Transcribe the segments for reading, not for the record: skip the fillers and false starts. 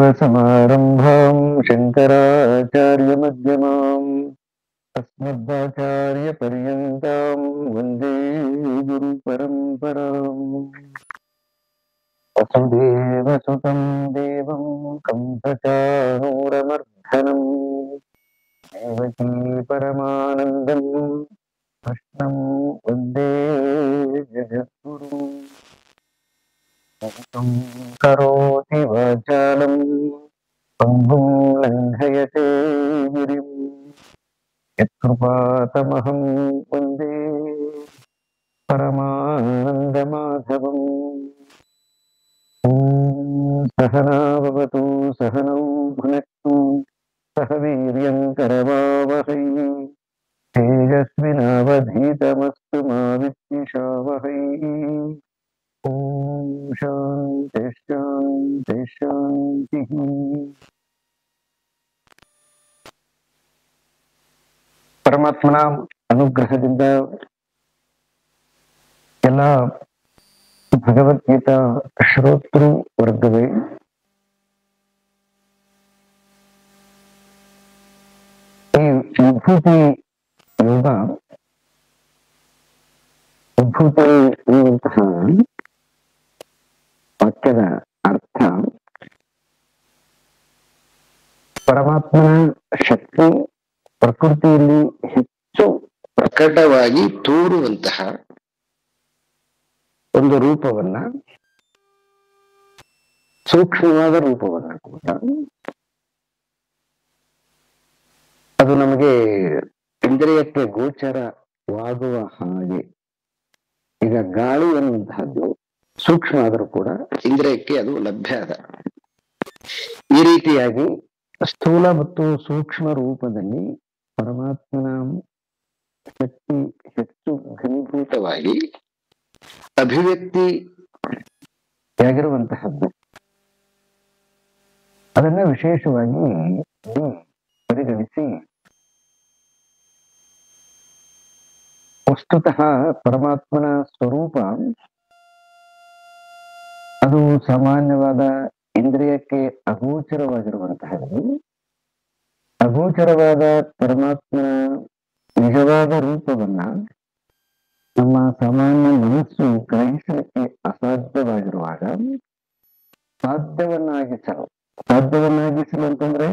सदाशिवसमारम्भां शङ्कराचार्यमध्यमाम् अस्मदाचार्यपर्यन्तां वन्दे गुरुपरम्पराम्। वसुदेवसुतं देवं कंसचाणूरमर्दनम् देवकी परमानन्दं कृष्णं वन्दे जगद्गुरुम्। करोति वाचालं पङ्गुं लङ्घयते गिरिं यत्कृपातमहं वन्दे परमानन्दमाधवम्। ॐ सहना भवतु सहनौ भुनक्तु सह वीर्यं करवावहै तेजस्विनावधीतमस्तु मा विद्विषावहै। ॐ शान्ति शान्ति शान्तिः। ಪರಮಾತ್ಮನ ಅನುಗ್ರಹದಿಂದ ಎಲ್ಲ ಭಗವದ್ಗೀತಾ ಶ್ರೋತೃ ವರ್ಗವೇ ಈ ವಿಭೂತಿ ಯೋಗ ವಿಭೂತಿ ಎನ್ನುವಂತಹ ವಾಕ್ಯದ ಅರ್ಥ ಪರಮಾತ್ಮನ ಶಕ್ತಿ ಪ್ರಕೃತಿಯಲ್ಲಿ ಹೆಚ್ಚು ಪ್ರಕಟವಾಗಿ ತೋರುವಂತಹ ಒಂದು ರೂಪವನ್ನ, ಸೂಕ್ಷ್ಮವಾದ ರೂಪವನ್ನ ಕೂಡ ಅದು ನಮಗೆ ಇಂದ್ರಿಯಕ್ಕೆ ಗೋಚರವಾಗುವ ಹಾಗೆ. ಈಗ ಗಾಳಿ ಎನ್ನುವಂತಹದ್ದು ಸೂಕ್ಷ್ಮ ಆದರೂ ಕೂಡ ಇಂದ್ರಿಯಕ್ಕೆ ಅದು ಲಭ್ಯ ಅದ. ಈ ರೀತಿಯಾಗಿ ಸ್ಥೂಲ ಮತ್ತು ಸೂಕ್ಷ್ಮ ರೂಪದಲ್ಲಿ ಪರಮಾತ್ಮನ ಶಕ್ತಿ ಹೆಚ್ಚು ಘನೀಭೂತವಾಗಿ ಅಭಿವ್ಯಕ್ತಿಯಾಗಿರುವಂತಹದ್ದು. ಅದನ್ನ ವಿಶೇಷವಾಗಿ ಪರಿಗಣಿಸಿ ವಸ್ತುತಃ ಪರಮಾತ್ಮನ ಸ್ವರೂಪ ಅದು ಸಾಮಾನ್ಯವಾದ ಇಂದ್ರಿಯಕ್ಕೆ ಅಗೋಚರವಾಗಿರುವಂತಹದ್ದು. ಅಗೋಚರವಾದ ಪರಮಾತ್ಮನ ನಿಜವಾದ ರೂಪವನ್ನ ನಮ್ಮ ಸಾಮಾನ್ಯ ಮನಸ್ಸು ಗ್ರಹಿಸಲಿಕ್ಕೆ ಅಸಾಧ್ಯವಾಗಿರುವಾಗ ಸಾಧ್ಯವನ್ನಾಗಿಸಲು ಅಂತಂದ್ರೆ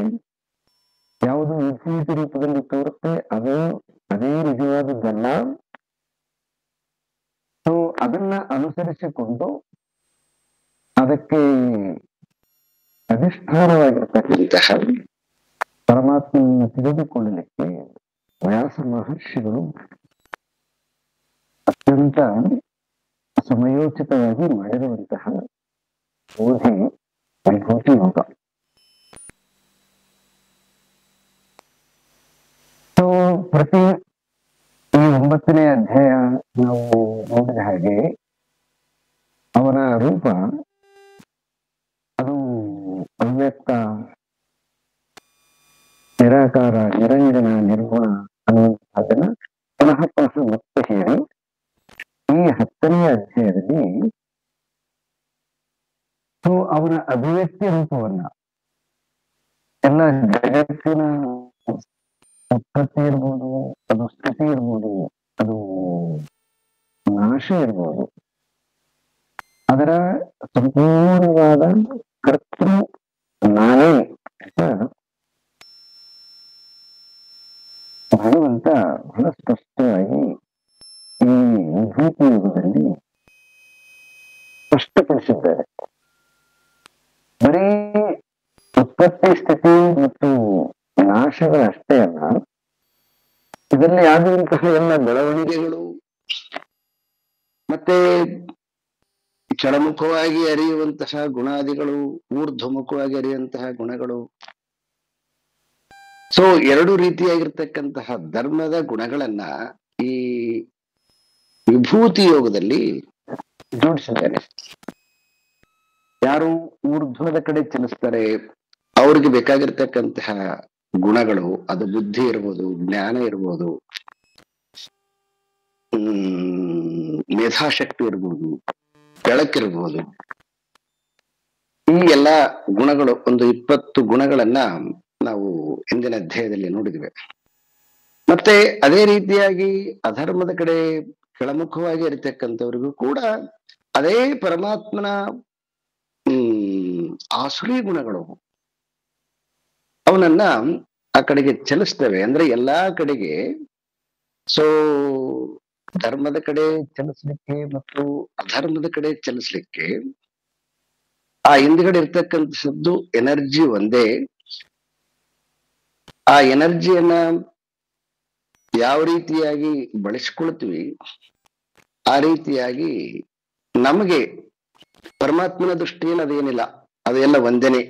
ಯಾವುದು ವಿಭೂತಿ ರೂಪದಲ್ಲಿ ತೋರುತ್ತೆ ಅದೇ ನಿಜವಾದದ್ದಲ್ಲ. ಸೊ ಅದನ್ನ ಅನುಸರಿಸಿಕೊಂಡು ಅದಕ್ಕೆ ಅಧಿಷ್ಠಾನವಾಗಿರ್ತಕ್ಕಂತಹ ಪರಮಾತ್ಮನನ್ನು ತಿಳಿದುಕೊಳ್ಳಲಿಕ್ಕೆ ವ್ಯಾಸ ಮಹರ್ಷಿಗಳು ಅತ್ಯಂತ ಸಮಯೋಚಿತವಾಗಿ ಮಾಡಿರುವಂತಹ ಬೋಧಿ ವಿಭೂತಿ ಯೋಗ. ಸೊ ಪ್ರತಿ ಈ 9ನೇ ಅಧ್ಯಾಯ ನಾವು ನೋಡಿದ ಹಾಗೆ ಅವನ ರೂಪ ಅದು ಅವ್ಯಕ್ತ, ನಿರಾಕಾರ, ನಿರಂಜನ, ನಿರ್ಗುಣ ಅನ್ನುವಂತಹದನ್ನ ಪುನಃ ಮತ್ತೆ ಹೇಳಿ ಈ 10ನೇ ಅಧ್ಯಾಯದಲ್ಲಿ ಅವನ ಅಭಿವ್ಯಕ್ತಿ ರೂಪವನ್ನ ಎಲ್ಲ ಜಗತ್ತಿನ ಉತ್ಪತ್ತಿ ಇರ್ಬೋದು, ಅದು ಸ್ಥಿತಿ ಇರ್ಬೋದು, ಅದು ನಾಶ ಇರ್ಬೋದು, ಅದರ ಸಂಪೂರ್ಣವಾದ ಕರ್ತೃ ನಾನೇ ಭಗವಂತ ಬಹಳ ಸ್ಪಷ್ಟವಾಗಿ ಈ ವಿಭೂತಿ ಯುಗದಲ್ಲಿ ಸ್ಪಷ್ಟಪಡಿಸಿದ್ದಾರೆ. ಬರೀ ಉತ್ಪತ್ತಿ, ಸ್ಥಿತಿ ಮತ್ತು ನಾಶಗಳಷ್ಟೇ ಅಲ್ಲ, ಇದರಲ್ಲಿ ಆಗುವಂತಹ ಎಲ್ಲ ಬೆಳವಣಿಗೆಗಳು ಮತ್ತೆ ಕೆಳಮುಖವಾಗಿ ಅರಿಯುವಂತಹ ಗುಣಾದಿಗಳು, ಊರ್ಧ್ವಮುಖವಾಗಿ ಅರಿಯುವಂತಹ ಗುಣಗಳು. ಸೊ ಎರಡು ರೀತಿಯಾಗಿರ್ತಕ್ಕಂತಹ ಧರ್ಮದ ಗುಣಗಳನ್ನ ಈ ವಿಭೂತಿ ಯೋಗದಲ್ಲಿ ಜೋಡಿಸಿದ್ದಾರೆ. ಯಾರು ಊರ್ಧ್ವದ ಕಡೆ ಚಲಿಸ್ತಾರೆ ಅವ್ರಿಗೆ ಬೇಕಾಗಿರ್ತಕ್ಕಂತಹ ಗುಣಗಳು, ಅದು ಬುದ್ಧಿ ಇರ್ಬೋದು, ಜ್ಞಾನ ಇರ್ಬೋದು, ಮೇಧಾಶಕ್ತಿ ಇರ್ಬೋದು, ಬೆಳಕಿರ್ಬೋದು, ಈ ಎಲ್ಲಾ ಗುಣಗಳು, ಒಂದು 20 ಗುಣಗಳನ್ನ ನಾವು ಹಿಂದಿನ ಅಧ್ಯಾಯದಲ್ಲಿ ನೋಡಿದ್ವಿ. ಮತ್ತೆ ಅದೇ ರೀತಿಯಾಗಿ ಅಧರ್ಮದ ಕಡೆ ಕೆಳಮುಖವಾಗಿ ಇರತಕ್ಕಂಥವ್ರಿಗೂ ಕೂಡ ಅದೇ ಪರಮಾತ್ಮನ ಆಸುರಿ ಗುಣಗಳು ಅವನನ್ನ ಆ ಕಡೆಗೆ ಚಲಿಸ್ತವೆ. ಅಂದ್ರೆ ಎಲ್ಲಾ ಕಡೆಗೆ. ಸೊ ಧರ್ಮದ ಕಡೆ ಚಲಿಸ್ಲಿಕ್ಕೆ ಮತ್ತು ಅಧರ್ಮದ ಕಡೆ ಚಲಿಸ್ಲಿಕ್ಕೆ ಆ ಹಿಂದ್ಗಡೆ ಇರ್ತಕ್ಕಂಥದ್ದು ಎನರ್ಜಿ ಒಂದೇ. ಆ ಎನರ್ಜಿಯನ್ನ ಯಾವ ರೀತಿಯಾಗಿ ಬಳಸ್ಕೊಳ್ತೀವಿ ಆ ರೀತಿಯಾಗಿ ನಮಗೆ ಪರಮಾತ್ಮನ ದೃಷ್ಟಿಯಲ್ಲಿ ಅದೇನಿಲ್ಲ, ಅದೆಲ್ಲ ಒಂದೇನೆ.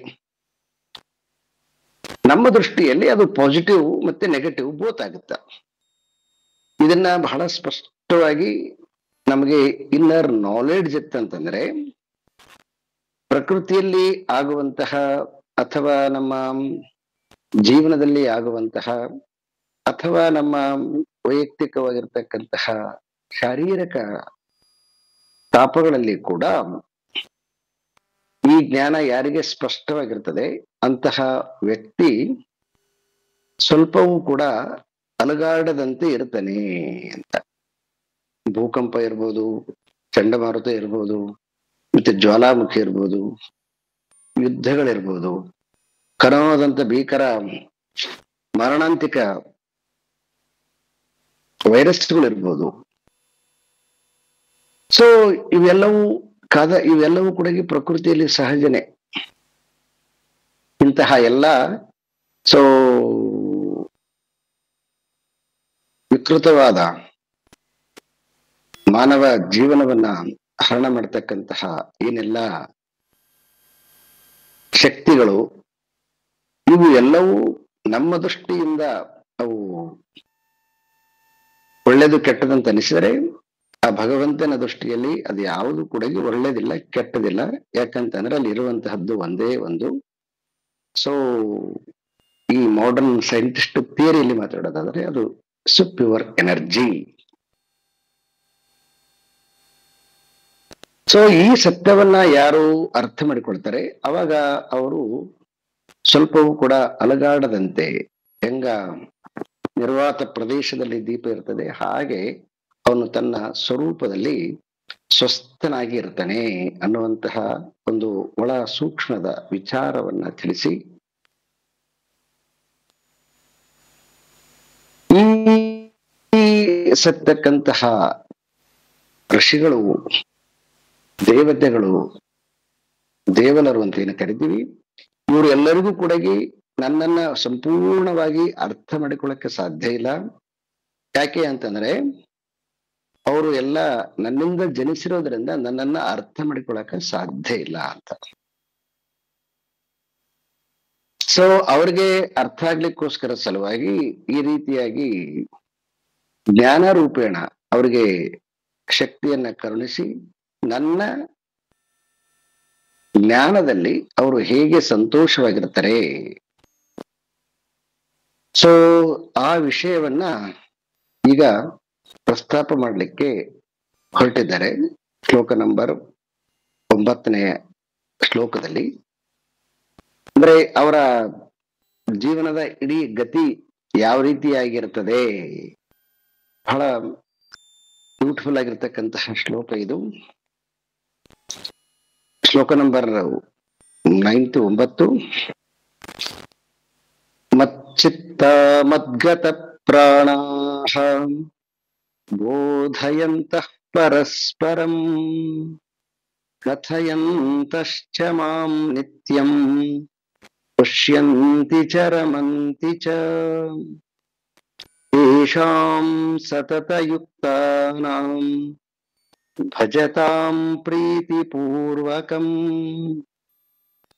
ನಮ್ಮ ದೃಷ್ಟಿಯಲ್ಲಿ ಅದು ಪಾಸಿಟಿವ್ ಮತ್ತೆ ನೆಗೆಟಿವ್ ಬೋತ್ ಆಗುತ್ತ. ಇದನ್ನ ಬಹಳ ಸ್ಪಷ್ಟವಾಗಿ ನಮಗೆ ಇನ್ನರ್ ನಾಲೆಡ್ಜ್ ಇತ್ತಂತಂದ್ರೆ ಪ್ರಕೃತಿಯಲ್ಲಿ ಆಗುವಂತಹ ಅಥವಾ ನಮ್ಮ ಜೀವನದಲ್ಲಿ ಆಗುವಂತಹ ಅಥವಾ ನಮ್ಮ ವೈಯಕ್ತಿಕವಾಗಿರ್ತಕ್ಕಂತಹ ಶಾರೀರಿಕ ತಾಪಗಳಲ್ಲಿ ಕೂಡ ಈ ಜ್ಞಾನ ಯಾರಿಗೆ ಸ್ಪಷ್ಟವಾಗಿರ್ತದೆ ಅಂತಹ ವ್ಯಕ್ತಿ ಸ್ವಲ್ಪವೂ ಕೂಡ ಅಲಗಾಡದಂತೆ ಇರ್ತಾನೆ ಅಂತ. ಭೂಕಂಪ ಇರ್ಬೋದು, ಚಂಡಮಾರುತ ಇರ್ಬೋದು, ಮತ್ತೆ ಜ್ವಾಲಾಮುಖಿ ಇರ್ಬೋದು, ಯುದ್ಧಗಳಿರ್ಬೋದು, ಕರೋನಾದಂತ ಭೀಕರ ಮರಣಾಂತಿಕ ವೈರಸ್ಗಳಿರ್ಬೋದು. ಸೊ ಇವೆಲ್ಲವೂ ಕೂಡ ಪ್ರಕೃತಿಯಲ್ಲಿ ಸಹಜನೆ. ಇಂತಹ ಎಲ್ಲ ಸೊ ವಿಕೃತವಾದ ಮಾನವ ಜೀವನವನ್ನ ಹರಣ ಮಾಡತಕ್ಕಂತಹ ಏನೆಲ್ಲ ಶಕ್ತಿಗಳು, ಇವು ಎಲ್ಲವೂ ನಮ್ಮ ದೃಷ್ಟಿಯಿಂದ ಅವು ಒಳ್ಳೇದು ಕೆಟ್ಟದಂತ ಅನಿಸಿದರೆ ಆ ಭಗವಂತನ ದೃಷ್ಟಿಯಲ್ಲಿ ಅದು ಯಾವುದು ಕೂಡ ಒಳ್ಳೇದಿಲ್ಲ, ಕೆಟ್ಟದಿಲ್ಲ. ಯಾಕಂತಂದ್ರೆ ಅಲ್ಲಿ ಇರುವಂತಹದ್ದು ಒಂದೇ ಒಂದು. ಸೊ ಈ ಮಾಡರ್ನ್ ಸೈಂಟಿಸ್ಟ್ ಥಿಯರಿಯಲ್ಲಿ ಮಾತಾಡೋದಾದ್ರೆ ಅದು ಸುಪ್ಯೂರ್ ಎನರ್ಜಿ. ಸೊ ಈ ಸತ್ಯವನ್ನ ಯಾರು ಅರ್ಥ ಮಾಡಿಕೊಳ್ತಾರೆ ಅವಾಗ ಅವರು ಸ್ವಲ್ಪವೂ ಕೂಡ ಅಲಗಾಡದಂತೆ, ಹೆಂಗ ನಿರ್ವಾತ ಪ್ರದೇಶದಲ್ಲಿ ದೀಪ ಇರ್ತದೆ ಹಾಗೆ ಅವನು ತನ್ನ ಸ್ವರೂಪದಲ್ಲಿ ಸ್ವಸ್ಥನಾಗಿ ಇರ್ತಾನೆ ಅನ್ನುವಂತಹ ಒಂದು ಒಳ ಸೂಕ್ಷ್ಮದ ವಿಚಾರವನ್ನ ತಿಳಿಸಿ ಈ ಸತ್ತಕ್ಕಂತಹ ಋಷಿಗಳು, ದೇವತೆಗಳು, ದೇವನರು ಅಂತ ಏನು ಕರಿತೀವಿ, ಇವರು ಎಲ್ಲರಿಗೂ ಕೂಡ ನನ್ನನ್ನ ಸಂಪೂರ್ಣವಾಗಿ ಅರ್ಥ ಮಾಡಿಕೊಳ್ಳಕ್ಕೆ ಸಾಧ್ಯ ಇಲ್ಲ. ಯಾಕೆ ಅಂತಂದ್ರೆ ಅವರು ಎಲ್ಲ ನನ್ನಿಂದ ಜನಿಸಿರೋದ್ರಿಂದ ನನ್ನನ್ನ ಅರ್ಥ ಮಾಡಿಕೊಳ್ಳಕ್ಕೆ ಸಾಧ್ಯ ಇಲ್ಲ ಅಂತ. ಸೊ ಅವ್ರಿಗೆ ಅರ್ಥ ಆಗ್ಲಿಕ್ಕೋಸ್ಕರ ಸಲುವಾಗಿ ಈ ರೀತಿಯಾಗಿ ಜ್ಞಾನ ರೂಪೇಣ ಅವ್ರಿಗೆ ಶಕ್ತಿಯನ್ನ ಕರುಣಿಸಿ ನನ್ನ ಜ್ಞಾನದಲ್ಲಿ ಅವರು ಹೇಗೆ ಸಂತೋಷವಾಗಿರ್ತಾರೆ, ಸೊ ಆ ವಿಷಯವನ್ನ ಈಗ ಪ್ರಸ್ತಾಪ ಮಾಡಲಿಕ್ಕೆ ಹೊರಟಿದ್ದಾರೆ. ಶ್ಲೋಕ ನಂಬರ್ 9ನೇ ಶ್ಲೋಕದಲ್ಲಿ ಅಂದ್ರೆ ಅವರ ಜೀವನದ ಇಡೀ ಗತಿ ಯಾವ ರೀತಿಯಾಗಿರ್ತದೆ, ಬಹಳ ಬ್ಯೂಟಿಫುಲ್ ಆಗಿರ್ತಕ್ಕಂತಹ ಶ್ಲೋಕ ಇದು. ಶ್ಲೋಕ ನಂಬರ್ 9 ಮಚ್ಚಿತ್ತ ಮದ್ಗತ ಪ್ರಾಣಾಃ ಬೋಧಯಂತಃ ಪರಸ್ಪರಂ ಕಥಯಂತಶ್ಚ ಮಾಂ ನಿತ್ಯಂ ಪುಷ್ಯಂತಿ ಚ ರಮಂತಿ ಚ ತೇಷಾಂ ಸತತಯುಕ್ತಾನಾಂ ಭಜತಾಂ ಪ್ರೀತಿಪೂರ್ವಕಂ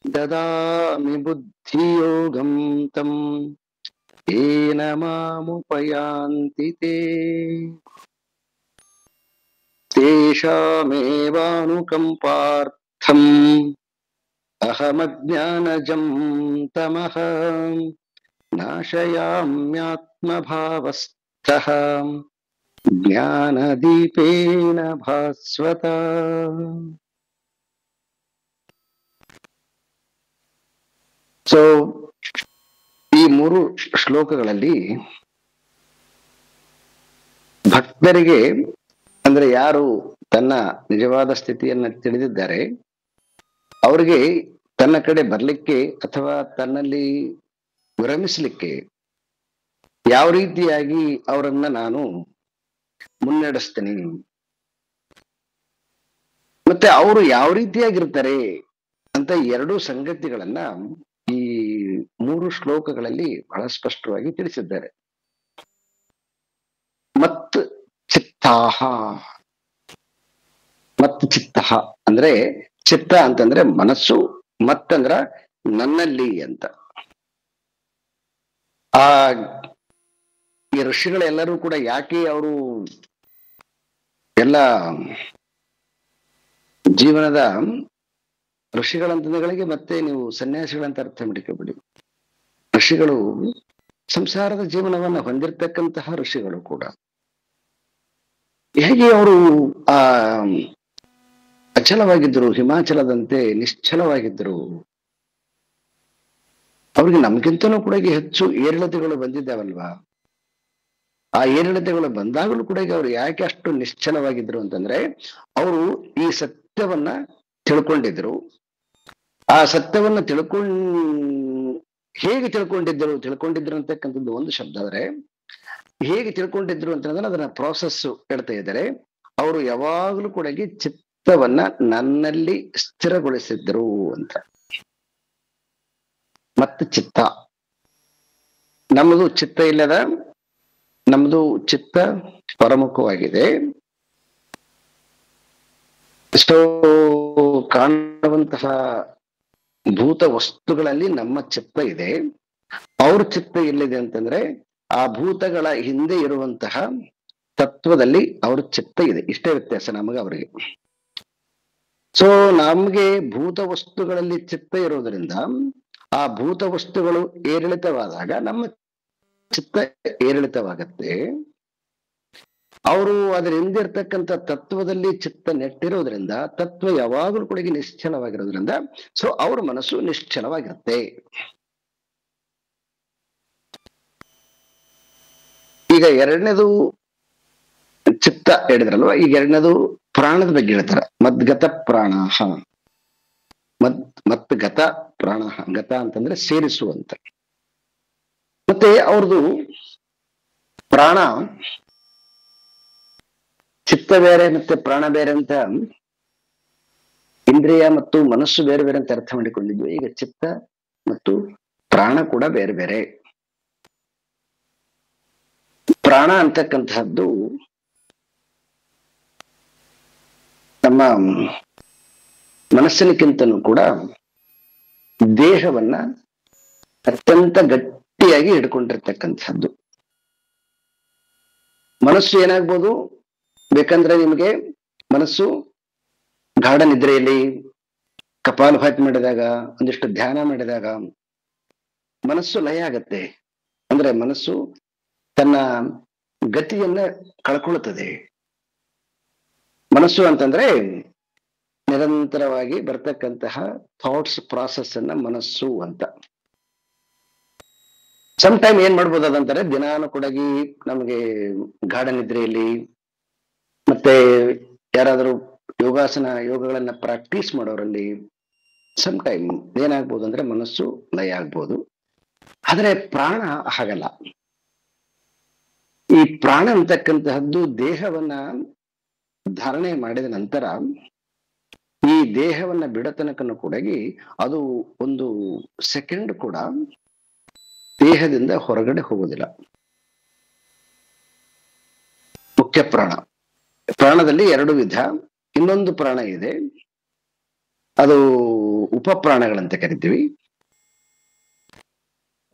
ದದಾಮಿ ಬುದ್ಧಿಯೋಗಂ ತಂ ಯೇನ ಮಾಮುಪಯಾಂತಿ ತೇ ತೇಷಾಮೇವಾನುಕಂಪಾರ್ಥಂ ಅಹಮಜ್ಞಾನಜಂ ತಮಃ ನಾಶಯಾಮ್ಯಾತ್ಮಭಾವಸ್ಥಃ ಜ್ಞಾನದೀಪೇನ ಭಾಸ್ವತ. ಸೊ ಈ 3 ಶ್ಲೋಕಗಳಲ್ಲಿ ಭಕ್ತರಿಗೆ, ಅಂದ್ರೆ ಯಾರು ತನ್ನ ನಿಜವಾದ ಸ್ಥಿತಿಯನ್ನ ತಿಳಿದಿದ್ದಾರೆ, ಅವರಿಗೆ ತನ್ನ ಕಡೆ ಬರ್ಲಿಕ್ಕೆ ಅಥವಾ ತನ್ನಲ್ಲಿ ವಿರಮಿಸ್ಲಿಕ್ಕೆ ಯಾವ ರೀತಿಯಾಗಿ ಅವರನ್ನ ನಾನು ಮುನ್ನಡೆಸ್ತೀನಿ, ಮತ್ತೆ ಅವರು ಯಾವ ರೀತಿಯಾಗಿರ್ತಾರೆ ಅಂತ 2 ಸಂಗತಿಗಳನ್ನ ಈ 3 ಶ್ಲೋಕಗಳಲ್ಲಿ ಬಹಳ ಸ್ಪಷ್ಟವಾಗಿ ತಿಳಿಸಿದ್ದಾರೆ. ಮತ್ ಚಿತ್ತಾಹ, ಮತ್ ಚಿತ್ತಃ ಅಂದ್ರೆ ಚಿತ್ತ ಅಂತಂದ್ರೆ ಮನಸ್ಸು, ಮತ್ತಂದ್ರ ನನ್ನಲ್ಲಿ ಅಂತ. ಆ ಈ ಋಷಿಗಳೆಲ್ಲರೂ ಕೂಡ ಯಾಕೆ ಅವರು ಎಲ್ಲ ಜೀವನದ ಋಷಿಗಳಂತಂದಗಳಿಗೆ ಮತ್ತೆ ನೀವು ಸನ್ಯಾಸಿಗಳಂತ ಅರ್ಥ ಮಾಡಿಕೊಬಿಡಿ. ಋಷಿಗಳು ಸಂಸಾರದ ಜೀವನವನ್ನ ಹೊಂದಿರತಕ್ಕಂತಹ ಋಷಿಗಳು ಕೂಡ ಹೇಗೆ ಅವರು ಆ ಅಚಲವಾಗಿದ್ರು, ಹಿಮಾಚಲದಂತೆ ನಿಶ್ಚಲವಾಗಿದ್ರು. ಅವ್ರಿಗೆ ನಮ್ಗಿಂತನೂ ಕೂಡ ಹೆಚ್ಚು ಏರಿಳಿತಗಳು ಬಂದಿದ್ದಾವಲ್ವಾ. ಆ ಏರಿಳಿತಗಳು ಬಂದಾಗಲೂ ಕೂಡ ಅವ್ರು ಯಾಕೆ ಅಷ್ಟು ನಿಶ್ಚಲವಾಗಿದ್ರು ಅಂತಂದ್ರೆ, ಅವರು ಈ ಸತ್ಯವನ್ನ ತಿಳ್ಕೊಂಡಿದ್ರು. ಆ ಸತ್ಯವನ್ನ ಹೇಗೆ ತಿಳ್ಕೊಂಡಿದ್ರು ಅಂತಕ್ಕಂಥದ್ದು ಒಂದು ಶಬ್ದ. ಆದ್ರೆ ಹೇಗೆ ತಿಳ್ಕೊಂಡಿದ್ರು ಅಂತಂದ್ರೆ ಅದನ್ನ ಪ್ರಾಸೆಸ್ ಹೇಳ್ತಾ ಇದ್ದಾರೆ. ಅವರು ಯಾವಾಗಲೂ ಕೂಡ ಚಿತ್ತವನ್ನ ನನ್ನಲ್ಲಿ ಸ್ಥಿರಗೊಳಿಸಿದ್ರು ಅಂತ. ಮತ್ತು ಚಿತ್ತ, ನಮ್ಮದು ಚಿತ್ತ ಇಲ್ಲದ, ನಮ್ದು ಚಿತ್ತ ಪರಮುಖವಾಗಿದೆ. ಎಷ್ಟೋ ಕಾಣುವಂತಹ ಭೂತ ವಸ್ತುಗಳಲ್ಲಿ ನಮ್ಮ ಚಿತ್ತ ಇದೆ. ಅವ್ರ ಚಿತ್ತ ಎಲ್ಲಿದೆ ಅಂತಂದ್ರೆ ಆ ಭೂತಗಳ ಹಿಂದೆ ಇರುವಂತಹ ತತ್ವದಲ್ಲಿ ಅವ್ರ ಚಿತ್ತ ಇದೆ. ಇಷ್ಟೇ ವ್ಯತ್ಯಾಸ ನಮಗೆ ಅವರಿಗೆ. ಸೊ ನಮ್ಗೆ ಭೂತ ವಸ್ತುಗಳಲ್ಲಿ ಚಿತ್ತ ಇರೋದ್ರಿಂದ ಆ ಭೂತ ವಸ್ತುಗಳು ಏರಿಳಿತವಾದಾಗ ನಮ್ಮ ಚಿತ್ತ ಏರಿಳಿತವಾಗತ್ತೆ. ಅವರು ಅದರ ಹಿಂದಿರ್ತಕ್ಕಂಥ ತತ್ವದಲ್ಲಿ ಚಿತ್ತ ನೆಟ್ಟಿರೋದ್ರಿಂದ ತತ್ವ ಯಾವಾಗಲೂ ಕೂಡ ನಿಶ್ಚಲವಾಗಿರೋದ್ರಿಂದ ಸೊ ಅವ್ರ ಮನಸ್ಸು ನಿಶ್ಚಲವಾಗಿರುತ್ತೆ. ಈಗ ಎರಡನೇದು ಚಿತ್ತ ಹೇಳಿದ್ರಲ್ವ, ಈಗ ಎರಡನೇದು ಪ್ರಾಣದ ಬಗ್ಗೆ ಹೇಳ್ತಾರ. ಮದ್ಗತ ಪ್ರಾಣ, ಮತ್ ಗತ ಪ್ರಾಣ. ಗತ ಅಂತಂದ್ರೆ ಸೇರಿಸುವಂತ. ಮತ್ತೆ ಅವ್ರದ್ದು ಪ್ರಾಣ, ಚಿತ್ತ ಬೇರೆ ಮತ್ತೆ ಪ್ರಾಣ ಬೇರೆ ಅಂತ, ಇಂದ್ರಿಯ ಮತ್ತು ಮನಸ್ಸು ಬೇರೆ ಬೇರೆ ಅಂತ ಅರ್ಥ ಮಾಡಿಕೊಂಡಿದ್ವಿ. ಈಗ ಚಿತ್ತ ಮತ್ತು ಪ್ರಾಣ ಕೂಡ ಬೇರೆ ಬೇರೆ. ಪ್ರಾಣ ಅಂತಕ್ಕಂತಹದ್ದು ನಮ್ಮ ಮನಸ್ಸಿನಕ್ಕಿಂತನೂ ಕೂಡ ದೇಹವನ್ನ ಅತ್ಯಂತ ಗಟ್ಟಿಯಾಗಿ ಹಿಡ್ಕೊಂಡಿರ್ತಕ್ಕಂಥದ್ದು. ಮನಸ್ಸು ಏನಾಗ್ಬೋದು ಬೇಕಂದ್ರೆ ನಿಮಗೆ, ಮನಸ್ಸು ಗಾಢ ನಿದ್ರೆಯಲ್ಲಿ ಕಪಾಲಭಾತಿ ಮಾಡಿದಾಗ, ಒಂದಿಷ್ಟು ಧ್ಯಾನ ಮಾಡಿದಾಗ ಮನಸ್ಸು ಲಯ ಆಗತ್ತೆ. ಅಂದ್ರೆ ಮನಸ್ಸು ತನ್ನ ಗತಿಯನ್ನ ಕಳ್ಕೊಳ್ಳುತ್ತದೆ. ಮನಸ್ಸು ಅಂತಂದ್ರೆ ನಿರಂತರವಾಗಿ ಬರ್ತಕ್ಕಂತಹ ಥಾಟ್ಸ್ ಪ್ರಾಸೆಸ್ ಅನ್ನ ಮನಸ್ಸು ಅಂತ. ಸಮ್ ಟೈಮ್ ಏನ್ ಮಾಡ್ಬೋದು ಅದಂತಾರೆ, ದಿನಾನು ಕೂಡ ನಮಗೆ ಗಾಢ ನಿದ್ರೆಯಲ್ಲಿ ಮತ್ತೆ ಯಾರಾದರೂ ಯೋಗಗಳನ್ನ ಪ್ರಾಕ್ಟೀಸ್ ಮಾಡೋರಲ್ಲಿ ಸಮ್ ಟೈಮ್ ಏನಾಗ್ಬೋದು ಅಂದ್ರೆ ಮನಸ್ಸು ಲಯ ಆಗ್ಬೋದು. ಆದ್ರೆ ಪ್ರಾಣ ಹಾಗಲ್ಲ. ಈ ಪ್ರಾಣ ಅಂತಕ್ಕಂತಹದ್ದು ದೇಹವನ್ನ ಧಾರಣೆ ಮಾಡಿದ ನಂತರ ಈ ದೇಹವನ್ನ ಬಿಡತನಕನ್ನು ಕೂಡ ಅದು ಒಂದು ಸೆಕೆಂಡ್ ಕೂಡ ದೇಹದಿಂದ ಹೊರಗಡೆ ಹೋಗೋದಿಲ್ಲ. ಮುಖ್ಯ ಪ್ರಾಣ. ಪ್ರಾಣದಲ್ಲಿ 2 ವಿಧ. ಇನ್ನೊಂದು ಪ್ರಾಣ ಇದೆ, ಅದು ಉಪಪ್ರಾಣಗಳಂತ ಕರಿತೀವಿ.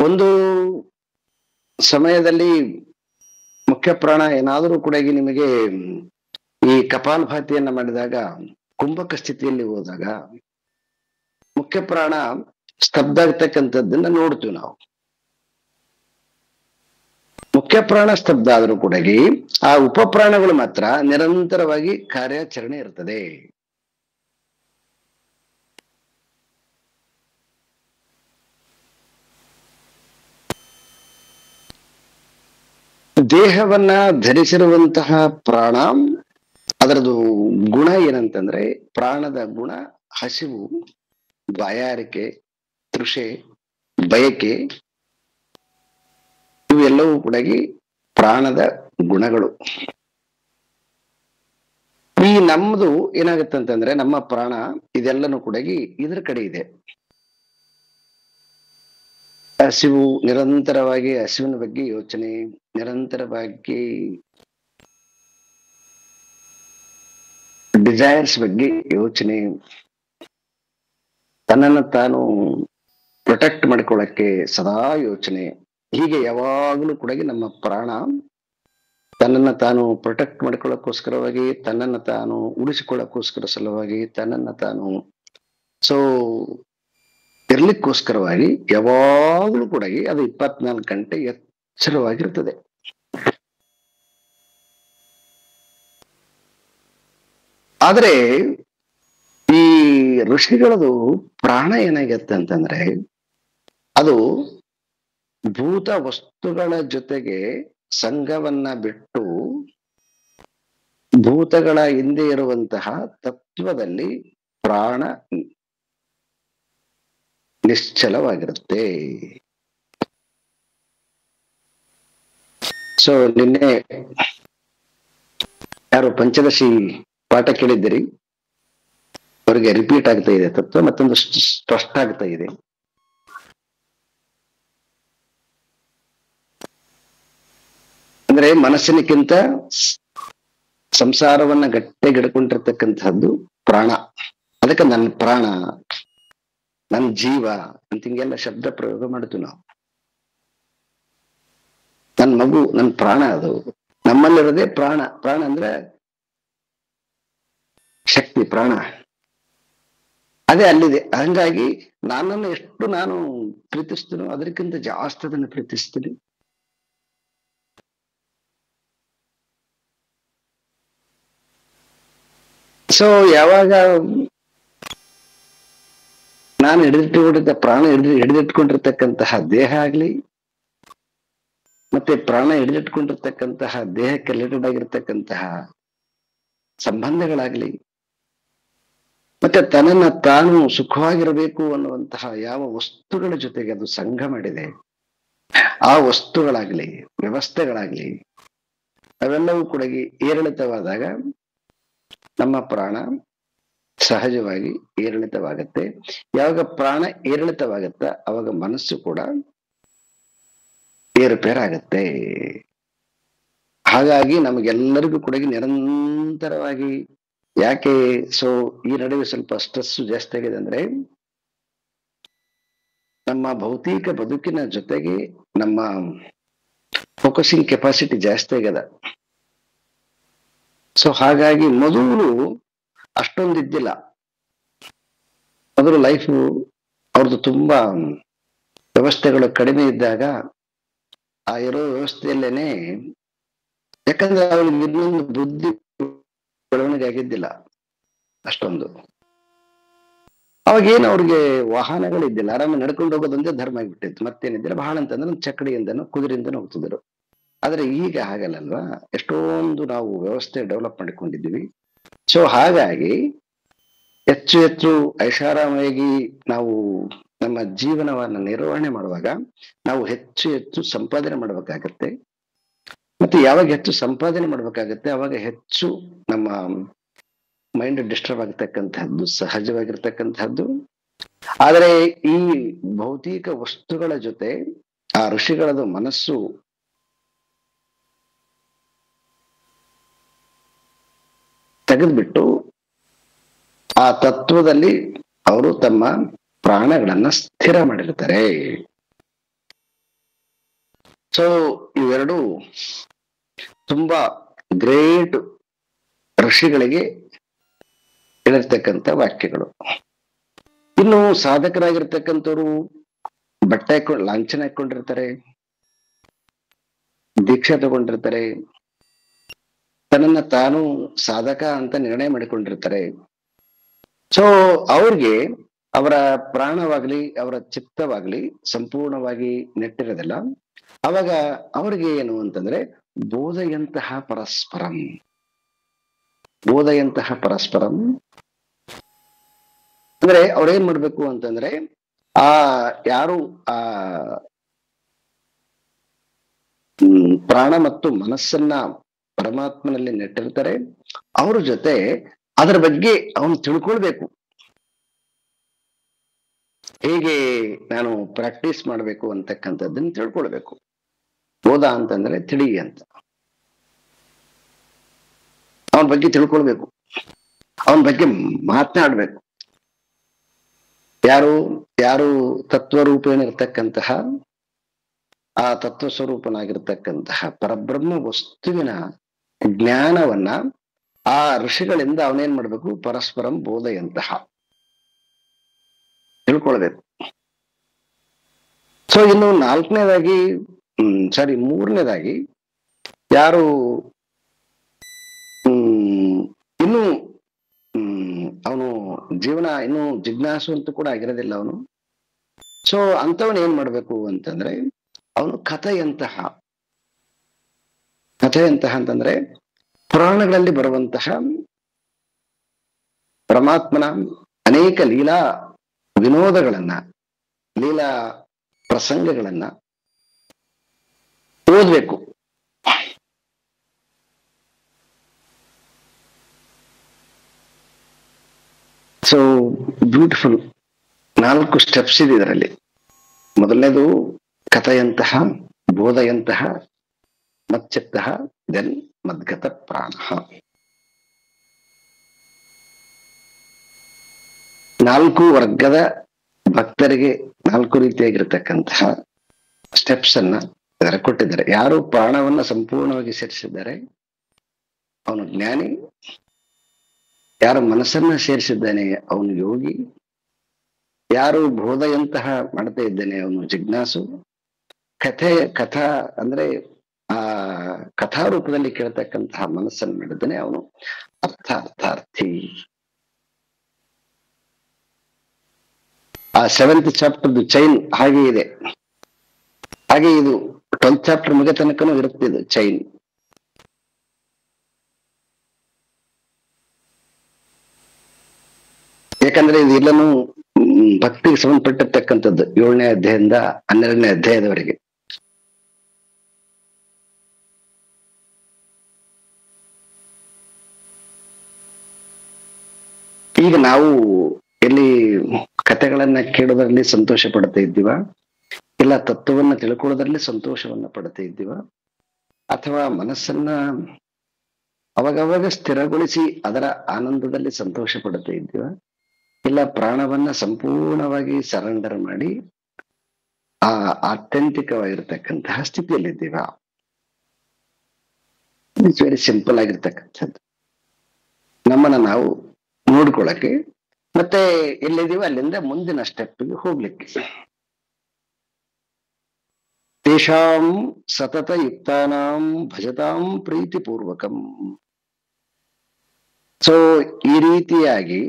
ಒಂದು ಸಮಯದಲ್ಲಿ ಮುಖ್ಯ ಪ್ರಾಣ ಏನಾದರೂ ಕೂಡ ನಿಮಗೆ ಈ ಕಪಾಲಭಾತಿಯನ್ನ ಮಾಡಿದಾಗ, ಕುಂಭಕ ಸ್ಥಿತಿಯಲ್ಲಿ ಹೋದಾಗ ಮುಖ್ಯ ಪ್ರಾಣ ಸ್ತಬ್ಧ ಆಗ್ತಕ್ಕಂಥದ್ದನ್ನ ನೋಡ್ತೀವಿ ನಾವು. ಮುಖ್ಯ ಪ್ರಾಣ ಸ್ತಬ್ಧ ಆದರೂ ಕೂಡ ಆ ಉಪಪ್ರಾಣಗಳು ಮಾತ್ರ ನಿರಂತರವಾಗಿ ಕಾರ್ಯಾಚರಣೆ ಇರ್ತದೆ. ದೇಹವನ್ನ ಧರಿಸಿರುವಂತಹ ಪ್ರಾಣ, ಅದರದು ಗುಣ ಏನಂತಂದ್ರೆ, ಪ್ರಾಣದ ಗುಣ ಹಸಿವು, ಬಾಯಾರಿಕೆ, ತೃಷೆ, ಬಯಕೆ, ಇವೆಲ್ಲವೂ ಕೂಡ ಪ್ರಾಣದ ಗುಣಗಳು. ಈ ನಮ್ದು ಏನಾಗತ್ತಂತಂದ್ರೆ, ನಮ್ಮ ಪ್ರಾಣ ಇದೆಲ್ಲನೂ ಕೂಡ ಇದ್ರ ಕಡೆ ಇದೆ. ಹಸಿವು, ನಿರಂತರವಾಗಿ ಹಸಿವಿನ ಬಗ್ಗೆ ಯೋಚನೆ, ನಿರಂತರವಾಗಿ ಡಿಸೈರ್ಸ್ ಬಗ್ಗೆ ಯೋಚನೆ, ತನ್ನನ್ನು ತಾನು ಪ್ರೊಟೆಕ್ಟ್ ಮಾಡ್ಕೊಳ್ಳಕ್ಕೆ ಸದಾ ಯೋಚನೆ. ಹೀಗೆ ಯಾವಾಗಲೂ ಕೂಡ ನಮ್ಮ ಪ್ರಾಣ ತನ್ನನ್ನು ತಾನು ಪ್ರೊಟೆಕ್ಟ್ ಮಾಡ್ಕೊಳ್ಳೋಕ್ಕೋಸ್ಕರವಾಗಿ, ತನ್ನನ್ನು ತಾನು ಉಳಿಸಿಕೊಳ್ಳೋಕ್ಕೋಸ್ಕರ ಸಲುವಾಗಿ, ತನ್ನನ್ನು ತಾನು ಇರ್ಲಿಕ್ಕೋಸ್ಕರವಾಗಿ ಯಾವಾಗಲೂ ಕೂಡ ಅದು 24 ಗಂಟೆ ಎಚ್ಚರವಾಗಿರ್ತದೆ. ಆದ್ರೆ ಈ ಋಷಿಗಳದು ಪ್ರಾಣ ಏನಾಗತ್ತೆ ಅಂತಂದ್ರೆ, ಅದು ಭೂತ ವಸ್ತುಗಳ ಜೊತೆಗೆ ಸಂಘವನ್ನ ಬಿಟ್ಟು ಭೂತಗಳ ಹಿಂದೆ ಇರುವಂತಹ ತತ್ವದಲ್ಲಿ ಪ್ರಾಣ ನಿಶ್ಚಲವಾಗಿರುತ್ತೆ. ಸೊ ನಿನ್ನೆ ಯಾರು ಪಂಚದಶಿ ಪಾಠ ಕೇಳಿದ್ದೀರಿ, ಅವರಿಗೆ ರಿಪೀಟ್ ಆಗ್ತಾ ಇದೆ ತತ್ವ, ಮತ್ತೊಂದು ಸ್ಪಷ್ಟ ಆಗ್ತಾ ಇದೆ. ಅಂದ್ರೆ ಮನಸ್ಸಿನಕ್ಕಿಂತ ಸಂಸಾರವನ್ನ ಗಟ್ಟಿಗಿಡ್ಕೊಂಡಿರ್ತಕ್ಕಂಥದ್ದು ಪ್ರಾಣ. ಅದಕ್ಕೆ ನನ್ನ ಪ್ರಾಣ, ನನ್ನ ಜೀವ ಅಂತ ಹಿಂಗೆಲ್ಲ ಶಬ್ದ ಪ್ರಯೋಗ ಮಾಡ್ತೀವಿ ನಾವು. ನನ್ನ ಮಗು, ನನ್ನ ಪ್ರಾಣ, ಅದು ನಮ್ಮಲ್ಲಿರೋದೇ ಪ್ರಾಣ. ಪ್ರಾಣ ಅಂದ್ರೆ ಶಕ್ತಿ, ಪ್ರಾಣ ಅದೇ ಅಲ್ಲಿದೆ. ಹಂಗಾಗಿ ನನ್ನನ್ನು ಎಷ್ಟು ನಾನು ಪ್ರೀತಿಸ್ತೀನೋ ಅದಕ್ಕಿಂತ ಜಾಸ್ತಿ ಅದನ್ನು ಪ್ರೀತಿಸ್ತೀನಿ. ಸೊ ಯಾವಾಗ ನಾನು ಹಿಡಿದಿಟ್ಟುಕೊಂಡಿದ್ದ ಪ್ರಾಣ ಹಿಡಿದಿಟ್ಕೊಂಡಿರ್ತಕ್ಕಂತಹ ದೇಹ ಆಗ್ಲಿ, ಮತ್ತೆ ಪ್ರಾಣ ಹಿಡಿದಿಟ್ಕೊಂಡಿರ್ತಕ್ಕಂತಹ ದೇಹಕ್ಕೆ ರಿಲೇಟೆಡ್ ಆಗಿರ್ತಕ್ಕಂತಹ ಸಂಬಂಧಗಳಾಗ್ಲಿ, ಮತ್ತೆ ತನ್ನನ್ನ ತಾನು ಸುಖವಾಗಿರಬೇಕು ಅನ್ನುವಂತಹ ಯಾವ ವಸ್ತುಗಳ ಜೊತೆಗೆ ಅದು ಸಂಘ ಮಾಡಿದೆ, ಆ ವಸ್ತುಗಳಾಗ್ಲಿ, ವ್ಯವಸ್ಥೆಗಳಾಗ್ಲಿ, ಅವೆಲ್ಲವೂ ಕೂಡ ಏರಿಳಿತವಾದಾಗ ನಮ್ಮ ಪ್ರಾಣ ಸಹಜವಾಗಿ ಏರಿಳಿತವಾಗತ್ತೆ. ಯಾವಾಗ ಪ್ರಾಣ ಏರಿಳಿತವಾಗತ್ತ ಅವಾಗ ಮನಸ್ಸು ಕೂಡ ಏರುಪೇರಾಗತ್ತೆ. ಹಾಗಾಗಿ ನಮಗೆಲ್ಲರಿಗೂ ಕೂಡ ನಿರಂತರವಾಗಿ ಯಾಕೆ ಈ ನಡುವೆ ಸ್ವಲ್ಪ ಸ್ಟ್ರೆಸ್ ಜಾಸ್ತಿ ಆಗಿದೆ ಅಂದ್ರೆ, ನಮ್ಮ ಭೌತಿಕ ಬದುಕಿನ ಜೊತೆಗೆ ನಮ್ಮ ಫೋಕಸಿಂಗ್ ಕೆಪಾಸಿಟಿ ಜಾಸ್ತಿ ಆಗ್ಯದ. ಹಾಗಾಗಿ ಮೊದಲು ಅಷ್ಟೊಂದು ಇದ್ದಿಲ್ಲ. ಮೊದಲು ಲೈಫ್ ಅವ್ರದ್ದು ತುಂಬಾ ವ್ಯವಸ್ಥೆಗಳು ಕಡಿಮೆ ಇದ್ದಾಗ ಆ ಇರೋ ವ್ಯವಸ್ಥೆಯಲ್ಲೇನೆ, ಯಾಕಂದ್ರೆ ಅವ್ರಿಗೆ ಇನ್ನೊಂದು ಬುದ್ಧಿ ಬೆಳವಣಿಗೆ ಆಗಿದ್ದಿಲ್ಲ ಅಷ್ಟೊಂದು. ಅವಾಗೇನು ಅವ್ರಿಗೆ ವಾಹನಗಳಿದ್ದಿಲ್ಲ, ಆರಾಮ ನಡ್ಕೊಂಡು ಹೋಗೋದೊಂದೇ ಧರ್ಮ ಆಗಿಬಿಟ್ಟಿತ್ತು, ಮತ್ತೇನಿದ್ದಿಲ್ಲ. ಬಹಳ ಅಂತಂದ್ರೆ ಚಕ್ಕಡಿಯಿಂದನೋ ಕುದುರೆಯಿಂದನೋ ಹೋಗ್ತಿದ್ರು. ಆದ್ರೆ ಈಗ ಹಾಗಲ್ಲಲ್ವಾ, ಎಷ್ಟೊಂದು ನಾವು ವ್ಯವಸ್ಥೆ ಡೆವಲಪ್ ಮಾಡಿಕೊಂಡಿದ್ದೀವಿ. ಹಾಗಾಗಿ ಹೆಚ್ಚು ಹೆಚ್ಚು ಐಷಾರಾಮವಾಗಿ ನಾವು ನಮ್ಮ ಜೀವನವನ್ನ ನಿರ್ವಹಣೆ ಮಾಡುವಾಗ ನಾವು ಹೆಚ್ಚು ಹೆಚ್ಚು ಸಂಪಾದನೆ ಮಾಡ್ಬೇಕಾಗತ್ತೆ. ಮತ್ತೆ ಯಾವಾಗ ಹೆಚ್ಚು ಸಂಪಾದನೆ ಮಾಡ್ಬೇಕಾಗತ್ತೆ ಅವಾಗ ಹೆಚ್ಚು ನಮ್ಮ ಮೈಂಡ್ ಡಿಸ್ಟರ್ಬ್ ಆಗತಕ್ಕಂತಹದ್ದು ಸಹಜವಾಗಿರ್ತಕ್ಕಂಥದ್ದು. ಆದರೆ ಈ ಭೌತಿಕ ವಸ್ತುಗಳ ಜೊತೆ ಆ ಋಷಿಗಳದು ಮನಸ್ಸು ತೆಗೆದ್ಬಿಟ್ಟು ಆ ತತ್ವದಲ್ಲಿ ಅವರು ತಮ್ಮ ಪ್ರಾಣಗಳನ್ನ ಸ್ಥಿರ ಮಾಡಿರ್ತಾರೆ. ಸೊ ಇವೆರಡು ತುಂಬಾ ಗ್ರೇಟ್ ಋಷಿಗಳಿಗೆ ಹೇಳಿರ್ತಕ್ಕಂಥ ವಾಕ್ಯಗಳು. ಇನ್ನು ಸಾಧಕರಾಗಿರ್ತಕ್ಕಂಥವ್ರು ಬಟ್ಟೆ ಲಾಂಛನ ಹಾಕೊಂಡಿರ್ತಾರೆ, ದೀಕ್ಷೆ ತಗೊಂಡಿರ್ತಾರೆ, ತನ್ನನ್ನ ತಾನು ಸಾಧಕ ಅಂತ ನಿರ್ಣಯ ಮಾಡಿಕೊಂಡಿರ್ತಾರೆ. ಸೊ ಅವ್ರಿಗೆ ಅವರ ಪ್ರಾಣವಾಗ್ಲಿ ಅವರ ಚಿತ್ತವಾಗ್ಲಿ ಸಂಪೂರ್ಣವಾಗಿ ನೆಟ್ಟಿರೋದಿಲ್ಲ. ಅವಾಗ ಅವ್ರಿಗೆ ಏನು ಅಂತಂದ್ರೆ ಬೋಧೆಯಂತಹ ಪರಸ್ಪರಂ, ಬೋಧೆಯಂತಹ ಪರಸ್ಪರಂ ಅಂದ್ರೆ ಅವ್ರೇನ್ ಮಾಡ್ಬೇಕು ಅಂತಂದ್ರೆ ಆ ಯಾರು ಆ ಪ್ರಾಣ ಮತ್ತು ಮನಸ್ಸನ್ನ ಪರಮಾತ್ಮನಲ್ಲಿ ನೆಟ್ಟಿರ್ತಾರೆ ಅವ್ರ ಜೊತೆ ಅದರ ಬಗ್ಗೆ ಅವನು ತಿಳ್ಕೊಳ್ಬೇಕು. ಹೇಗೆ ನಾನು ಪ್ರಾಕ್ಟೀಸ್ ಮಾಡ್ಬೇಕು ಅಂತಕ್ಕಂಥದ್ದನ್ನ ತಿಳ್ಕೊಳ್ಬೇಕು. ಬೋಧ ಅಂತಂದ್ರೆ ತಿಳಿ ಅಂತ, ಅವನ ಬಗ್ಗೆ ತಿಳ್ಕೊಳ್ಬೇಕು, ಅವನ ಬಗ್ಗೆ ಮಾತನಾಡ್ಬೇಕು. ಯಾರು ಯಾರು ತತ್ವರೂಪೇಣ ಇರ್ತಕ್ಕಂತಹ ಆ ತತ್ವ ಸ್ವರೂಪನಾಗಿರ್ತಕ್ಕಂತಹ ಪರಬ್ರಹ್ಮ ವಸ್ತುವಿನ ಜ್ಞಾನವನ್ನ ಆ ಋಷಿಗಳಿಂದ ಅವನೇನ್ ಮಾಡ್ಬೇಕು, ಪರಸ್ಪರಂ ಬೋಧೆಯಂತಹ ತಿಳ್ಕೊಳ್ಬೇಕು. ಸೊ ಇನ್ನು ಮೂರನೇದಾಗಿ ಯಾರು ಇನ್ನು ಅವನು ಜೀವನ ಇನ್ನು ಜಿಜ್ಞಾಸು ಅಂತೂ ಕೂಡ ಆಗಿರೋದಿಲ್ಲ ಅವನು. ಸೊ ಅಂತವನ್ ಏನ್ ಮಾಡ್ಬೇಕು ಅಂತಂದ್ರೆ ಅವನು ಕಥೆಯಂತಹ ಅಂತಂದ್ರೆ ಪುರಾಣಗಳಲ್ಲಿ ಬರುವಂತಹ ಪರಮಾತ್ಮನ ಅನೇಕ ಲೀಲಾ ವಿನೋದಗಳನ್ನ, ಲೀಲಾ ಪ್ರಸಂಗಗಳನ್ನ ಓದ್ಬೇಕು. ಸೊ ಬ್ಯೂಟಿಫುಲ್ 4 ಸ್ಟೆಪ್ಸ್ ಇದೆ ಇದರಲ್ಲಿ. ಮೊದಲನೇದು ಕಥೆಯಂತಹ, ಬೋಧೆಯಂತಹ, ಮಚ್ಚಿತ್ತಃ, ದೆನ್ ಮದ್ಗತ ಪ್ರಾಣ. 4 ವರ್ಗದ ಭಕ್ತರಿಗೆ 4 ರೀತಿಯಾಗಿರ್ತಕ್ಕಂತಹ ಸ್ಟೆಪ್ಸ್ ಅನ್ನ ಇದರ ಕೊಟ್ಟಿದ್ದಾರೆ. ಯಾರು ಪ್ರಾಣವನ್ನ ಸಂಪೂರ್ಣವಾಗಿ ಸೇರಿಸಿದ್ದಾರೆ ಅವನು ಜ್ಞಾನಿ, ಯಾರು ಮನಸ್ಸನ್ನ ಸೇರಿಸಿದ್ದಾನೆ ಅವನು ಯೋಗಿ, ಯಾರು ಬೋಧೆಯಂತಹ ಮಾಡ್ತಾ ಇದ್ದಾನೆ ಅವನು ಜಿಜ್ಞಾಸು, ಕಥಾ ಅಂದ್ರೆ ಆ ಕಥಾರೂಪದಲ್ಲಿ ಕೇಳ್ತಕ್ಕಂತಹ ಮನಸ್ಸನ್ನು ಮಾಡಿದ್ದಾನೆ ಅವನು ಅರ್ಥಾರ್ಥಿ. ಆ 7th ಚಾಪ್ಟರ್ದು ಚೈನ್ ಹಾಗೆ ಇದೆ, ಹಾಗೆ ಇದು 12th ಚಾಪ್ಟರ್ ಮುಗಿದ ತನಕನೂ ಇರುತ್ತೆ ಇದು ಚೈನ್. ಯಾಕಂದ್ರೆ ಇದು ಎಲ್ಲನೂ ಭಕ್ತಿಗೆ ಸಂಬಂಧಪಟ್ಟಿರ್ತಕ್ಕಂಥದ್ದು 7ನೇ ಅಧ್ಯಾಯದಿಂದ 12ನೇ ಅಧ್ಯಾಯದವರೆಗೆ. ಈಗ ನಾವು ಎಲ್ಲಿ ಕಥೆಗಳನ್ನ ಕೇಳೋದ್ರಲ್ಲಿ ಸಂತೋಷ ಪಡ್ತಾ ಇದ್ದೀವ, ಇಲ್ಲ ತತ್ವವನ್ನ ತಿಳ್ಕೊಳ್ಳೋದ್ರಲ್ಲಿ ಸಂತೋಷವನ್ನ ಪಡ್ತಾ ಇದ್ದೀವ, ಅಥವಾ ಮನಸ್ಸನ್ನ ಅವಾಗವಾಗ ಸ್ಥಿರಗೊಳಿಸಿ ಅದರ ಆನಂದದಲ್ಲಿ ಸಂತೋಷ ಪಡ್ತಾ ಇದ್ದೀವ, ಇಲ್ಲ ಪ್ರಾಣವನ್ನ ಸಂಪೂರ್ಣವಾಗಿ ಸರೆಂಡರ್ ಮಾಡಿ ಆ ಆತ್ಯಂತಿಕವಾಗಿರ್ತಕ್ಕಂತಹ ಸ್ಥಿತಿಯಲ್ಲಿದ್ದೀವ. ಇಟ್ಸ್ ವೆರಿ ಸಿಂಪಲ್ ಆಗಿರ್ತಕ್ಕಂಥದ್ದು. ನಮ್ಮನ್ನ ನಾವು ನೋಡ್ಕೊಳಕ್ಕೆ ಮತ್ತೆ ಎಲ್ಲಿದ್ದೀವ ಅಲ್ಲಿಂದ ಮುಂದಿನ ಸ್ಟೆಪ್ಗೆ ಹೋಗ್ಲಿಕ್ಕೆ. ತೇಷಾಂ ಸತತ ಯುಕ್ತಾನಾಂ ಭಜತಾಂ ಪ್ರೀತಿಪೂರ್ವಕಂ. ಸೊ ಈ ರೀತಿಯಾಗಿ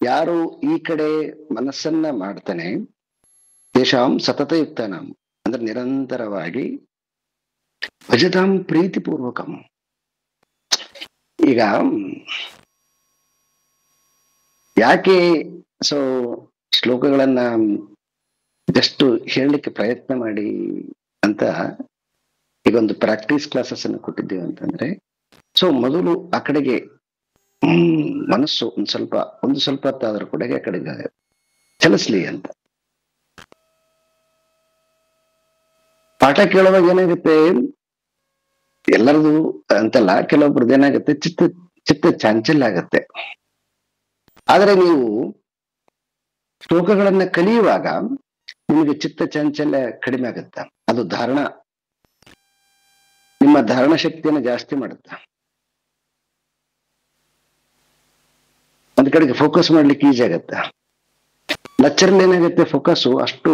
ಯಾರು ಈ ಕಡೆ ಮನಸ್ಸನ್ನ ಮಾಡ್ತಾನೆ, ತೇಷಾಂ ಸತತ ಯುಕ್ತಾನಾಂ ಅಂದ್ರೆ ನಿರಂತರವಾಗಿ, ಭಜತಾಂ ಪ್ರೀತಿಪೂರ್ವಕಂ. ಈಗ ಯಾಕೆ ಸೊ ಶ್ಲೋಕಗಳನ್ನ ಜಸ್ಟ್ ಹೇಳಲಿಕ್ಕೆ ಪ್ರಯತ್ನ ಮಾಡಿ ಅಂತ ಈಗ ಒಂದು ಪ್ರಾಕ್ಟೀಸ್ ಕ್ಲಾಸಸ್ ಅನ್ನು ಕೊಟ್ಟಿದ್ದೇವೆ ಅಂತಂದ್ರೆ, ಸೊ ಮೊದಲು ಆ ಕಡೆಗೆ ಮನಸ್ಸು ಒಂದು ಸ್ವಲ್ಪ ಹೊತ್ತಾದ್ರೂ ಕೂಡ ಆ ಕಡೆಗೆ ಚಲಿಸ್ಲಿ ಅಂತ. ಪಾಠ ಕೇಳುವಾಗ ಏನಾಗುತ್ತೆ, ಎಲ್ಲರದು ಅಂತಲ್ಲ, ಕೆಲವೊಬ್ರದ್ದು ಏನಾಗುತ್ತೆ ಚಿತ್ತ ಚಿತ್ತ ಚಾಂಚಲ್ಯ ಆಗತ್ತೆ. ಆದರೆ ನೀವು ಶ್ಲೋಕಗಳನ್ನ ಕಲಿಯುವಾಗ ನಿಮಗೆ ಚಿತ್ತ ಚಾಂಚಲ್ಯ ಕಡಿಮೆ ಆಗುತ್ತೆ. ಅದು ನಿಮ್ಮ ಧಾರಣ ಶಕ್ತಿಯನ್ನು ಜಾಸ್ತಿ ಮಾಡುತ್ತೆ. ಒಂದ್ ಕಡೆಗೆ ಫೋಕಸ್ ಮಾಡ್ಲಿಕ್ಕೆ ಈಜಿ ಆಗತ್ತೆ. ಲೆಕ್ಚರ್ ಏನಾಗುತ್ತೆ, ಫೋಕಸ್ ಅಷ್ಟು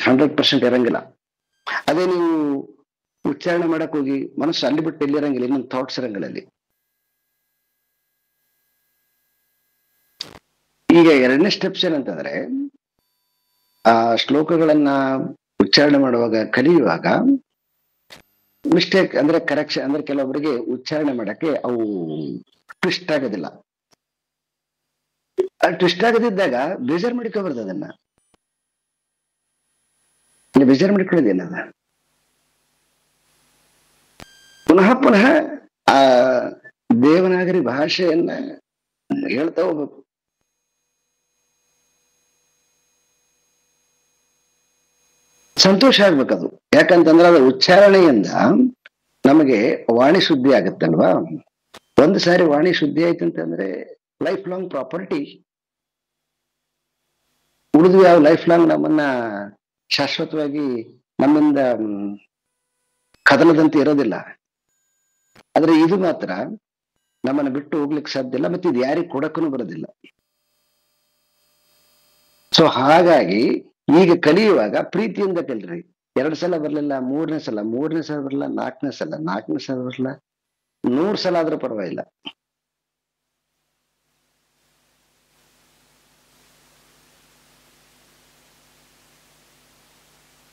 100% ಇರಂಗಿಲ್ಲ. ಅದೇ ನೀವು ಉಚ್ಚಾರಣೆ ಮಾಡಕ್ ಹೋಗಿ ಮನಸ್ಸು ಅಲ್ಲಿ ಬಿಟ್ಟು ಎಲ್ಲಿ ಇರಂಗಿಲ್ಲ, ಇನ್ನೊಂದು ಥಾಟ್ಸ್ ಇರಂಗಿಲ್ಲ ಅಲ್ಲಿ. ಈಗ ಎರಡನೇ ಸ್ಟೆಪ್ಸ್ ಏನಂತಂದ್ರೆ, ಆ ಶ್ಲೋಕಗಳನ್ನ ಉಚ್ಚಾರಣೆ ಮಾಡುವಾಗ ಕಲಿಯುವಾಗ ಮಿಸ್ಟೇಕ್ ಅಂದ್ರೆ ಕರೆಕ್ಷನ್ ಅಂದ್ರೆ ಕೆಲವೊಬ್ಬರಿಗೆ ಉಚ್ಚಾರಣೆ ಮಾಡಕ್ಕೆ ಅವು ಟ್ವಿಸ್ಟ್ ಆಗೋದಿಲ್ಲ. ಟ್ವಿಸ್ಟ್ ಆಗದಿದ್ದಾಗ ಬೇಜಾರು ಮಾಡಿಕೊಬಾರ್ದು. ಅದನ್ನ ಬೇಜಾರು ಮಾಡಿಕೊಳ್ಳೋದು ಏನದ, ಪುನಃ ಪುನಃ ಆ ದೇವನಾಗರಿ ಭಾಷೆಯನ್ನ ಹೇಳ್ತಾ ಹೋಗ್ಬೇಕು. ಸಂತೋಷ ಆಗ್ಬೇಕದು. ಯಾಕಂತಂದ್ರೆ ಅದು ಉಚ್ಚಾರಣೆಯಿಂದ ನಮಗೆ ವಾಣಿ ಶುದ್ಧಿ ಆಗತ್ತಲ್ವಾ. ಒಂದು ಸಾರಿ ವಾಣಿ ಶುದ್ಧಿ ಆಯ್ತಂತಂದ್ರೆ ಲೈಫ್ ಲಾಂಗ್ ಪ್ರಾಪರ್ಟಿ. ಉಳಿದು ಯಾವ ಲೈಫ್ ಲಾಂಗ್ ನಮ್ಮನ್ನ ಶಾಶ್ವತವಾಗಿ ನಮ್ಮಿಂದ ಕದಲದಂತೆ ಇರೋದಿಲ್ಲ. ಆದ್ರೆ ಇದು ಮಾತ್ರ ನಮ್ಮನ್ನ ಬಿಟ್ಟು ಹೋಗ್ಲಿಕ್ಕೆ ಸಾಧ್ಯ ಇಲ್ಲ, ಮತ್ತೆ ಇದು ಯಾರಿಗೆ ಕೊಡಕ್ಕೂ ಬರೋದಿಲ್ಲ. ಸೊ ಹಾಗಾಗಿ ಈಗ ಕಲಿಯುವಾಗ ಪ್ರೀತಿಯಿಂದ ಕಲ್ರಿ. 2 ಸಲ ಬರ್ಲಿಲ್ಲ, 3ನೇ ಸಲ ಬರಲ್ಲ, 4ನೇ ಸಲ ಬರಲ್ಲ, 100 ಸಲ ಆದ್ರೂ ಪರವಾಗಿಲ್ಲ.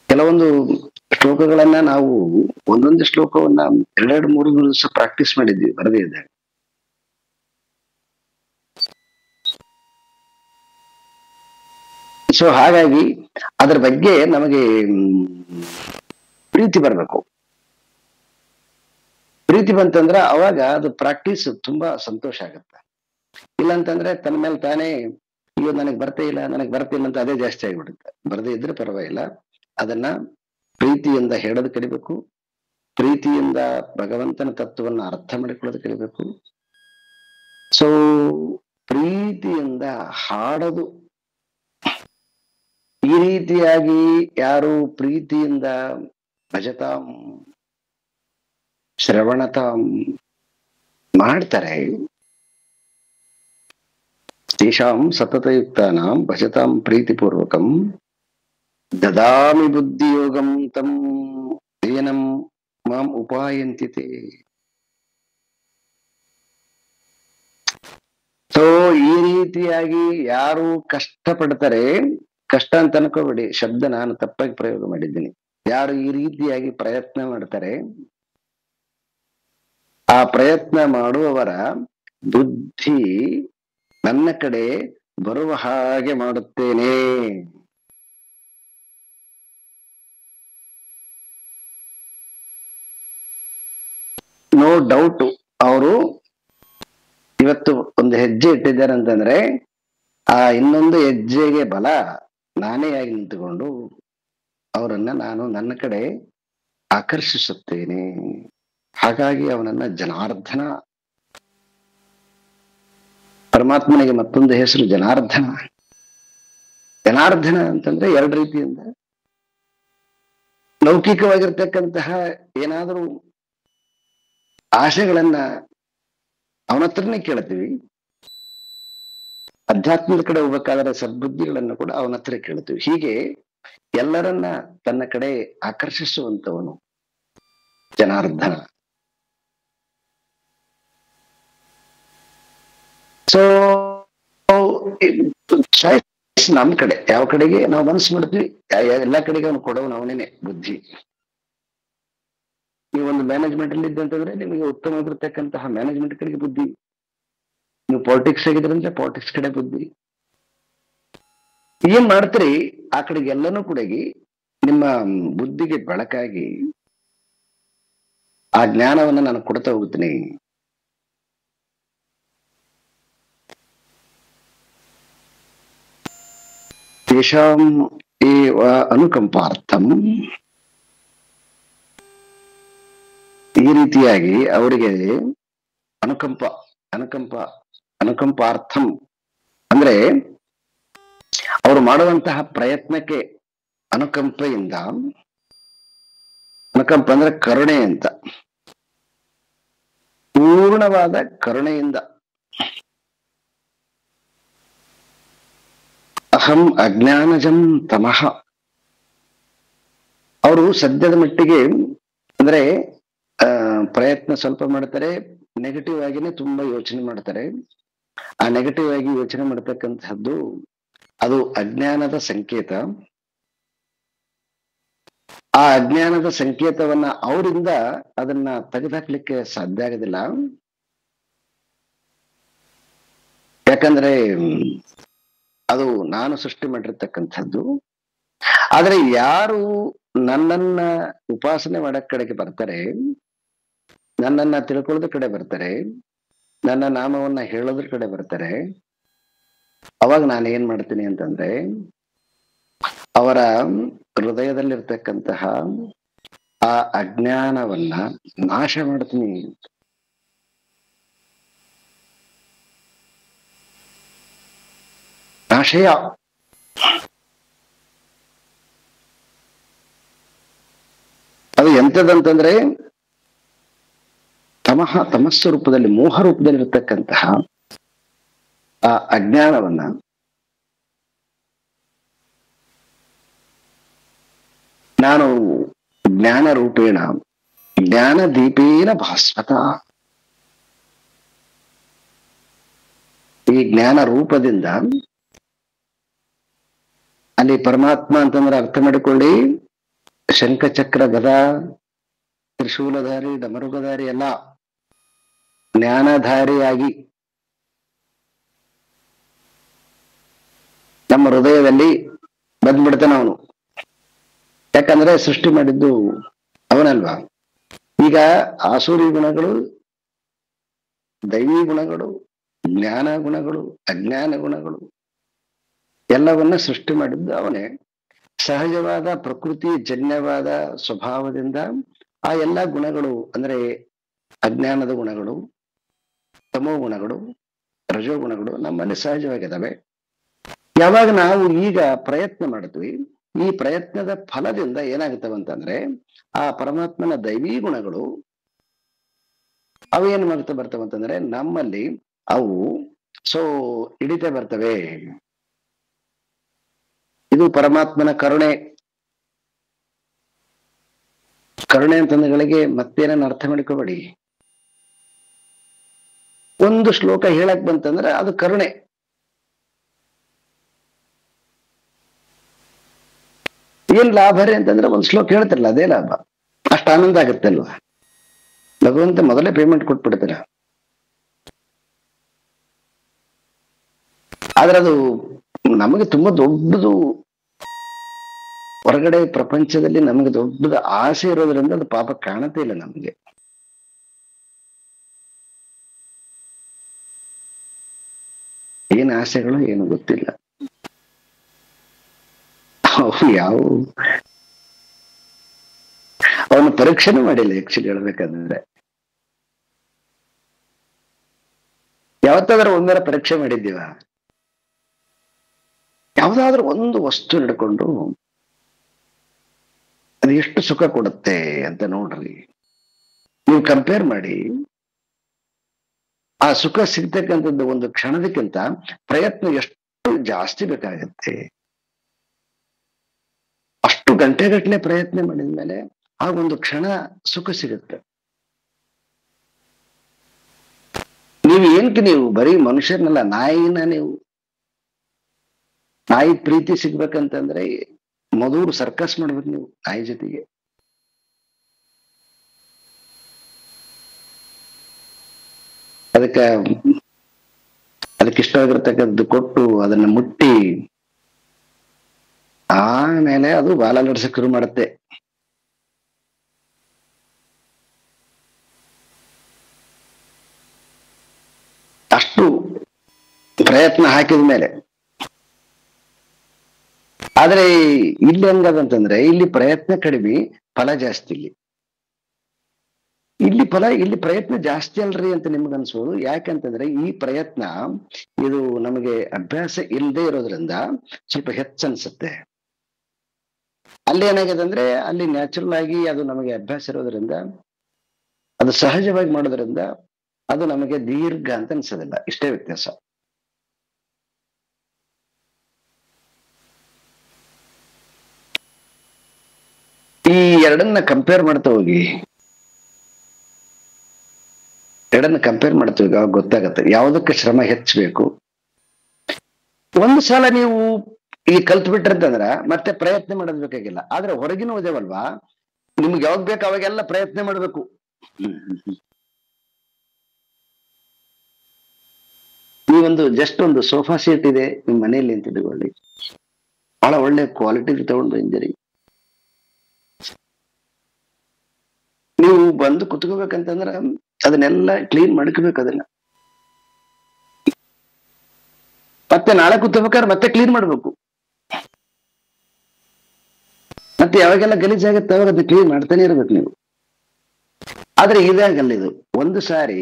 ಕೆಲವೊಂದು ಶ್ಲೋಕಗಳನ್ನ ನಾವು ಒಂದೊಂದು ಶ್ಲೋಕವನ್ನ 2-3 ದಿವಸ ಪ್ರಾಕ್ಟೀಸ್ ಮಾಡಿದ್ವಿ ಬರದೇ ಇದ್ದಾಗ. ಸೊ ಹಾಗಾಗಿ ಅದ್ರ ಬಗ್ಗೆ ನಮಗೆ ಪ್ರೀತಿ ಬರ್ಬೇಕು. ಪ್ರೀತಿ ಬಂತಂದ್ರ ಅವಾಗ ಅದು ಪ್ರಾಕ್ಟೀಸ್ ತುಂಬಾ ಸಂತೋಷ ಆಗತ್ತೆ. ಇಲ್ಲಂತಂದ್ರೆ ತನ್ನ ಮೇಲೆ ತಾನೇ ಅಯ್ಯೋ ನನಗ್ ಬರ್ತಿಲ್ಲ ಅಂತ ಅದೇ ಜಾಸ್ತಿ ಆಗಿಬಿಡುತ್ತೆ. ಬರದೇ ಇದ್ರೆ ಪರವಾಗಿಲ್ಲ, ಅದನ್ನ ಪ್ರೀತಿಯಿಂದ ಹೇಳೋದು ಕಲಿಬೇಕು. ಪ್ರೀತಿಯಿಂದ ಭಗವಂತನ ತತ್ವವನ್ನ ಅರ್ಥ ಮಾಡಿಕೊಳ್ಳೋದು ಕಲಿಬೇಕು. ಸೊ ಪ್ರೀತಿಯಿಂದ ಹಾಡೋದು, ಈ ರೀತಿಯಾಗಿ ಯಾರು ಪ್ರೀತಿಯಿಂದ ಭಜತಾಂ ಶ್ರವಣತಾಂ ಮಾಡ್ತಾರೆ, ತೇಷಾಂ ಸತತಯುಕ್ತಾನಾಂ ಭಜತಾಂ ಪ್ರೀತಿಪೂರ್ವಕಂ ದದಾಮಿ ಬುದ್ಧಿಯೋಗಂ ತಂ ಏನಂ ಮಾಂ ಉಪಾಯಂತಿತೆ. ಸೊ ಈ ರೀತಿಯಾಗಿ ಯಾರು ಕಷ್ಟಪಡ್ತಾರೆ, ಕಷ್ಟ ಅಂತ ಅನ್ಕೋಬೇಡಿ, ಶಬ್ದ ನಾನು ತಪ್ಪಾಗಿ ಪ್ರಯೋಗ ಮಾಡಿದ್ದೀನಿ. ಯಾರು ಈ ರೀತಿಯಾಗಿ ಪ್ರಯತ್ನ ಮಾಡ್ತಾರೆ, ಆ ಪ್ರಯತ್ನ ಮಾಡುವವರ ಬುದ್ಧಿ ನನ್ನ ಕಡೆ ಬರುವ ಹಾಗೆ ಮಾಡುತ್ತೇನೆ. ನೋ ಡೌಟ್ ಅವರು ಇವತ್ತು ಒಂದು ಹೆಜ್ಜೆ ಇಟ್ಟಿದ್ದಾರೆ ಅಂತಂದ್ರೆ ಆ ಇನ್ನೊಂದು ಹೆಜ್ಜೆಗೆ ಬಲ ನಾನೇ ಆಗಿ ನಿಂತುಕೊಂಡು ಅವರನ್ನ ನಾನು ನನ್ನ ಕಡೆ ಆಕರ್ಷಿಸುತ್ತೇನೆ. ಹಾಗಾಗಿ ಅವನನ್ನ ಜನಾರ್ದನ, ಪರಮಾತ್ಮನಿಗೆ ಮತ್ತೊಂದು ಹೆಸರು ಜನಾರ್ದನ. ಜನಾರ್ದನ ಅಂತಂದ್ರೆ 2 ರೀತಿಯಿಂದ, ಲೌಕಿಕವಾಗಿರ್ತಕ್ಕಂತಹ ಏನಾದರೂ ಆಶೆಗಳನ್ನ ಅವನ ಹತ್ರನೇ ಕೇಳ್ತೀವಿ, ಅಧ್ಯಾತ್ಮದ ಕಡೆ ಹೋಗ್ಬೇಕಾದ್ರೆ ಸದ್ಬುದ್ಧಿಗಳನ್ನು ಕೂಡ ಅವನ ಹತ್ರ ಕೇಳ್ತೀವಿ. ಹೀಗೆ ಎಲ್ಲರನ್ನ ತನ್ನ ಕಡೆ ಆಕರ್ಷಿಸುವಂತವನು ಜನಾರ್ದನ. ಸೊ ಚಾಯ್ಸ್ ನಮ್ ಕಡೆ, ಯಾವ ಕಡೆಗೆ ನಾವು ಮನಸ್ಸು ಮಾಡ್ತೀವಿ ಎಲ್ಲಾ ಕಡೆಗೆ ಅವನು ಕೊಡೋನು ಅವನೇನೆ ಬುದ್ಧಿ. ನೀವೊಂದು ಮ್ಯಾನೇಜ್ಮೆಂಟ್ ಅಲ್ಲಿ ಇದ್ದಂತಂದ್ರೆ ನಿಮಗೆ ಉತ್ತಮವಾಗಿರ್ತಕ್ಕಂತಹ ಮ್ಯಾನೇಜ್ಮೆಂಟ್ ಕಡೆಗೆ ಬುದ್ಧಿ. ನೀವು ಪಾಲಿಟಿಕ್ಸ್ ಆಗಿದ್ರಂದ್ರೆ ಪಾಲಿಟಿಕ್ಸ್ ಕಡೆ ಬುದ್ಧಿ. ಏನ್ ಮಾಡ್ತೀರಿ ಆ ಕಡೆಗೆ ಎಲ್ಲನೂ ಕೂಡ ನಿಮ್ಮ ಬುದ್ಧಿಗೆ ಬೆಳಕಾಗಿ ಆ ಜ್ಞಾನವನ್ನ ನಾನು ಕೊಡ್ತಾ ಹೋಗ್ತೀನಿ. ತೇಷಾಂ ಏವ ಅನುಕಂಪಾರ್ಥಂ, ಈ ರೀತಿಯಾಗಿ ಅವರಿಗೆ ಅನುಕಂಪ ಅನುಕಂಪ ಅನುಕಂಪಾರ್ಥಂ ಅಂದ್ರೆ ಅವರು ಮಾಡುವಂತಹ ಪ್ರಯತ್ನಕ್ಕೆ ಅನುಕಂಪೆಯಿಂದ, ಅನುಕಂಪ ಅಂದ್ರೆ ಕರುಣೆ ಅಂತ, ಪೂರ್ಣವಾದ ಕರುಣೆಯಿಂದ ಅಹಂ ಅಜ್ಞಾನಜಂ ತಮಃ. ಅವರು ಸದ್ಯದ ಮಟ್ಟಿಗೆ ಅಂದ್ರೆ ಪ್ರಯತ್ನ ಸ್ವಲ್ಪ ಮಾಡ್ತಾರೆ, ನೆಗೆಟಿವ್ ಆಗಿನೇ ತುಂಬಾ ಯೋಚನೆ ಮಾಡ್ತಾರೆ. ಆ ನೆಗೆಟಿವ್ ಆಗಿ ಯೋಚನೆ ಮಾಡ್ತಕ್ಕಂತಹದ್ದು ಅದು ಅಜ್ಞಾನದ ಸಂಕೇತ. ಆ ಅಜ್ಞಾನದ ಸಂಕೇತವನ್ನ ಅವರಿಂದ ಅದನ್ನ ತೆಗೆದುಹಾಕ್ಲಿಕ್ಕೆ ಸಾಧ್ಯ ಆಗೋದಿಲ್ಲ. ಯಾಕಂದ್ರೆ ಅದು ನಾನು ಸೃಷ್ಟಿ ಮಾಡಿರ್ತಕ್ಕಂಥದ್ದು. ಆದ್ರೆ ಯಾರು ನನ್ನನ್ನ ಉಪಾಸನೆ ಮಾಡಕ್ ಕಡೆಗೆ ಬರ್ತಾರೆ, ನನ್ನನ್ನ ತಿಳ್ಕೊಳ್ಳೋದ್ರ ಕಡೆ ಬರ್ತಾರೆ, ನನ್ನ ನಾಮವನ್ನ ಹೇಳೋದ್ರ ಕಡೆ ಬರ್ತಾರೆ, ಅವಾಗ ನಾನು ಏನ್ ಮಾಡ್ತೀನಿ ಅಂತಂದ್ರೆ ಅವರ ಹೃದಯದಲ್ಲಿರ್ತಕ್ಕಂತಹ ಆ ಅಜ್ಞಾನವನ್ನ ನಾಶ ಮಾಡ್ತೀನಿ. ನಾಶಯ ಅದು ಎಂಥದಂತಂದ್ರೆ ತಮಸ್ಸು ರೂಪದಲ್ಲಿ, ಮೋಹ ರೂಪದಲ್ಲಿ ಇರತಕ್ಕಂತಹ ಆ ಅಜ್ಞಾನವನ್ನ ನಾನು ಜ್ಞಾನ ರೂಪೇಣ ಜ್ಞಾನ ದೀಪೇನ ಭಾಸ್ವತ, ಈ ಜ್ಞಾನ ರೂಪದಿಂದ ಅಲ್ಲಿ ಪರಮಾತ್ಮ ಅಂತಂದ್ರೆ ಅರ್ಥ ಮಾಡಿಕೊಳ್ಳಿ, ಶಂಖಚಕ್ರ ಗದ ತ್ರಿಶೂಲಧಾರಿ ಡಮರುಗಧಾರಿ ಎಲ್ಲ ಜ್ಞಾನಧಾರಿಯಾಗಿ ನಮ್ಮ ಹೃದಯದಲ್ಲಿ ಬಂದ್ಬಿಡ್ತಾನೆ ಅವನು. ಯಾಕಂದ್ರೆ ಸೃಷ್ಟಿ ಮಾಡಿದ್ದು ಅವನಲ್ವಾ. ಈಗ ಆಸುರಿ ಗುಣಗಳು, ದೈವಿ ಗುಣಗಳು, ಜ್ಞಾನ ಗುಣಗಳು, ಅಜ್ಞಾನ ಗುಣಗಳು ಎಲ್ಲವನ್ನ ಸೃಷ್ಟಿ ಮಾಡಿದ್ದು ಅವನೇ. ಸಹಜವಾದ ಪ್ರಕೃತಿ ಜನ್ಯವಾದ ಸ್ವಭಾವದಿಂದ ಆ ಎಲ್ಲ ಗುಣಗಳು ಅಂದ್ರೆ ಅಜ್ಞಾನದ ಗುಣಗಳು, ತಮೋ ಗುಣಗಳು, ರಜೋ ಗುಣಗಳು ನಮ್ಮಲ್ಲಿ ಸಹಜವಾಗಿದ್ದಾವೆ. ಯಾವಾಗ ನಾವು ಈಗ ಪ್ರಯತ್ನ ಮಾಡ್ತೀವಿ, ಈ ಪ್ರಯತ್ನದ ಫಲದಿಂದ ಏನಾಗುತ್ತವೆ ಅಂತಂದ್ರೆ ಆ ಪರಮಾತ್ಮನ ದೈವೀ ಗುಣಗಳು ಅವೇನು ಮಾಡ್ತಾ ಬರ್ತವಂತಂದ್ರೆ ನಮ್ಮಲ್ಲಿ ಅವು ಹಿಡಿತಾ ಬರ್ತವೆ. ಇದು ಪರಮಾತ್ಮನ ಕರುಣೆ. ಕರುಣೆ ಅಂತಂದಗಳಿಗೆ ಮತ್ತೇನನ್ನ ಅರ್ಥ ಮಾಡ್ಕೋಬೇಡಿ. ಒಂದು ಶ್ಲೋಕ ಹೇಳಕ್ ಬಂತಂದ್ರೆ ಅದು ಕರುಣೆ. ಏನ್ ಲಾಭ ರೀ ಅಂತಂದ್ರೆ ಒಂದ್ ಶ್ಲೋಕ ಹೇಳ್ತಿರಲ್ಲ, ಅದೇ ಲಾಭ. ಅಷ್ಟು ಆನಂದ ಆಗುತ್ತೆ ಅಲ್ವಾ. ಭಗವಂತ ಮೊದಲೇ ಪೇಮೆಂಟ್ ಕೊಟ್ಬಿಡ್ತೀರ. ಆದ್ರೆ ಅದು ನಮಗೆ ತುಂಬಾ ದೊಡ್ಡದು, ಹೊರಗಡೆ ಪ್ರಪಂಚದಲ್ಲಿ ನಮಗೆ ದೊಡ್ಡದು ಆಸೆ ಇರೋದ್ರಿಂದ ಅದು ಪಾಪ ಕಾಣುತ್ತೇ ಇಲ್ಲ ನಮಗೆ. ಏನ್ ಆಸೆಗಳು ಏನು ಗೊತ್ತಿಲ್ಲ. ಯಾವ ಅವನು ಪರೀಕ್ಷೆನೂ ಮಾಡಿಲ್ಲ ಆಕ್ಚುಲಿ ಹೇಳ್ಬೇಕಂದ್ರೆ. ಯಾವತ್ತಾದ್ರೂ ಒಂದರ ಪರೀಕ್ಷೆ ಮಾಡಿದ್ದೀವ? ಯಾವ್ದಾದ್ರೂ ಒಂದು ವಸ್ತು ಹಿಡ್ಕೊಂಡು ಅದು ಎಷ್ಟು ಸುಖ ಕೊಡುತ್ತೆ ಅಂತ ನೋಡ್ರಿ. ನೀವು ಕಂಪೇರ್ ಮಾಡಿ. ಆ ಸುಖ ಸಿಗ್ತಕ್ಕಂಥದ್ದು ಒಂದು ಕ್ಷಣದಕ್ಕಿಂತ ಪ್ರಯತ್ನ ಎಷ್ಟು ಜಾಸ್ತಿ ಬೇಕಾಗತ್ತೆ. ಅಷ್ಟು ಗಂಟೆಗಟ್ಟಲೆ ಪ್ರಯತ್ನ ಮಾಡಿದ್ಮೇಲೆ ಆ ಒಂದು ಕ್ಷಣ ಸುಖ ಸಿಗುತ್ತೆ. ನೀವು ಬರೀ ಮನುಷ್ಯರನ್ನಲ್ಲ, ನಾಯಿನ ನೀವು ನಾಯಿ ಪ್ರೀತಿ ಸಿಗ್ಬೇಕಂತಂದ್ರೆ ಮೊದಲು ಸರ್ಕಸ್ ಮಾಡ್ಬೇಕು ನೀವು ನಾಯಿ ಜೊತೆಗೆ. ಅದಕ್ಕೆ ಇಷ್ಟವಾಗಿರ್ತಕ್ಕಂಥದ್ದು ಕೊಟ್ಟು ಅದನ್ನ ಮುಟ್ಟಿ ಆಮೇಲೆ ಅದು ಬಾಲ ಲಡ್ಸಕ್ ಶುರು ಮಾಡುತ್ತೆ. ಅಷ್ಟು ಪ್ರಯತ್ನ ಹಾಕಿದ ಮೇಲೆ. ಆದ್ರೆ ಇಲ್ಲಿ ಹೆಂಗದಂತಂದ್ರೆ ಇಲ್ಲಿ ಪ್ರಯತ್ನ ಕಡಿಮೆ, ಫಲ ಜಾಸ್ತಿ. ಇಲ್ಲಿ ಪ್ರಯತ್ನ ಜಾಸ್ತಿ ಅಲ್ರಿ ಅಂತ ನಿಮ್ಗೆ ಅನ್ಸೋದು. ಯಾಕಂತಂದ್ರೆ ಈ ಪ್ರಯತ್ನ ಇದು ನಮಗೆ ಅಭ್ಯಾಸ ಇಲ್ಲದೆ ಇರೋದ್ರಿಂದ ಸ್ವಲ್ಪ ಹೆಚ್ಚು ಅನ್ಸುತ್ತೆ. ಅಲ್ಲಿ ಏನಾಗಿದೆ ಅಂದ್ರೆ ಅಲ್ಲಿ ನ್ಯಾಚುರಲ್ ಆಗಿ ಅದು ನಮಗೆ ಅಭ್ಯಾಸ ಇರೋದ್ರಿಂದ, ಅದು ಸಹಜವಾಗಿ ಮಾಡೋದ್ರಿಂದ ಅದು ನಮಗೆ ದೀರ್ಘ ಅಂತ ಅನ್ಸೋದಿಲ್ಲ. ಇಷ್ಟೇ ವ್ಯತ್ಯಾಸ. ಈ ಎರಡನ್ನ ಕಂಪೇರ್ ಮಾಡ್ತಾ ಹೋಗಿ, ಗೊತ್ತಾಗತ್ತೆ ಯಾವುದಕ್ಕೆ ಶ್ರಮ ಹೆಚ್ಚಬೇಕು. ಒಂದು ಸಲ ನೀವು ಈ ಕಲ್ತ್ ಬಿಟ್ರಂತಂದ್ರ ಮತ್ತೆ ಪ್ರಯತ್ನ ಮಾಡೋದ್ ಬೇಕಾಗಿಲ್ಲ. ಆದ್ರೆ ಹೊರಗಿನ ಓದೇವಲ್ವಾ, ನಿಮ್ಗೆ ಯಾವಾಗ ಬೇಕು ಅವಾಗೆಲ್ಲ ಪ್ರಯತ್ನ ಮಾಡ್ಬೇಕು. ನೀವೊಂದು ಜಸ್ಟ್ ಒಂದು ಸೋಫಾ ಸೀಟ್ ಇದೆ ನಿಮ್ ಮನೆಯಲ್ಲಿ ಅಂತ ಇಟ್ಕೊಳ್ಳಿ, ಬಹಳ ಒಳ್ಳೆ ಕ್ವಾಲಿಟಿ ತಗೊಂಡು ಬಂದಿರಿ. ನೀವು ಬಂದು ಕುತ್ಕೋಬೇಕಂತಂದ್ರ ಅದನ್ನೆಲ್ಲ ಕ್ಲೀನ್ ಮಾಡ್ಕೋಬೇಕು. ಅದನ್ನ ಮತ್ತೆ ನಾಳೆ ಕುತ್ಬೇಕಾದ್ರೆ ಮತ್ತೆ ಕ್ಲೀನ್ ಮಾಡ್ಬೇಕು. ಮತ್ತೆ ಯಾವಾಗೆಲ್ಲ ಗಲೀಜಾಗತ್ತೆ ಅವಾಗ ಅದನ್ನ ಕ್ಲೀನ್ ಮಾಡ್ತಾನೆ ಇರ್ಬೇಕು ನೀವು. ಆದ್ರೆ ಇದಾಗಲ್ಲ ಇದು. ಒಂದು ಸಾರಿ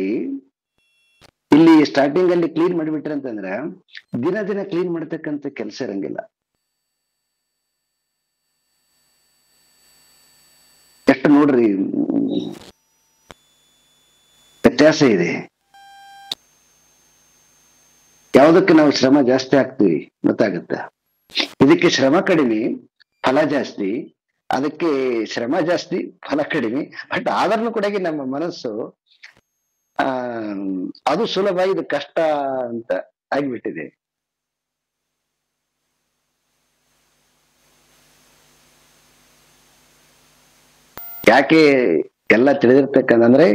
ಇಲ್ಲಿ ಸ್ಟಾರ್ಟಿಂಗ್ ಅಲ್ಲಿ ಕ್ಲೀನ್ ಮಾಡಿಬಿಟ್ರೆ ಅಂತಂದ್ರೆ ದಿನ ದಿನ ಕ್ಲೀನ್ ಮಾಡ್ತಕ್ಕಂಥ ಕೆಲಸ ಇರಂಗಿಲ್ಲ. ಎಷ್ಟು ನೋಡ್ರಿ ವ್ಯತ್ಯಾಸ ಇದೆ. ಯಾವುದಕ್ಕೆ ನಾವು ಶ್ರಮ ಜಾಸ್ತಿ ಹಾಕ್ತೀವಿ ಗೊತ್ತಾಗತ್ತ. ಇದಕ್ಕೆ ಶ್ರಮ ಕಡಿಮೆ, ಫಲ ಜಾಸ್ತಿ. ಅದಕ್ಕೆ ಶ್ರಮ ಜಾಸ್ತಿ, ಫಲ ಕಡಿಮೆ. ಬಟ್ ಆದ್ರೂ ಕೂಡ ನಮ್ಮ ಮನಸ್ಸು ಅದು ಸುಲಭ, ಇದು ಕಷ್ಟ ಅಂತ ಆಗಿಬಿಟ್ಟಿದೆ. ಯಾಕೆ ಎಲ್ಲ ತಿಳಿದಿರ್ತಕ್ಕಂದ್ರೆ,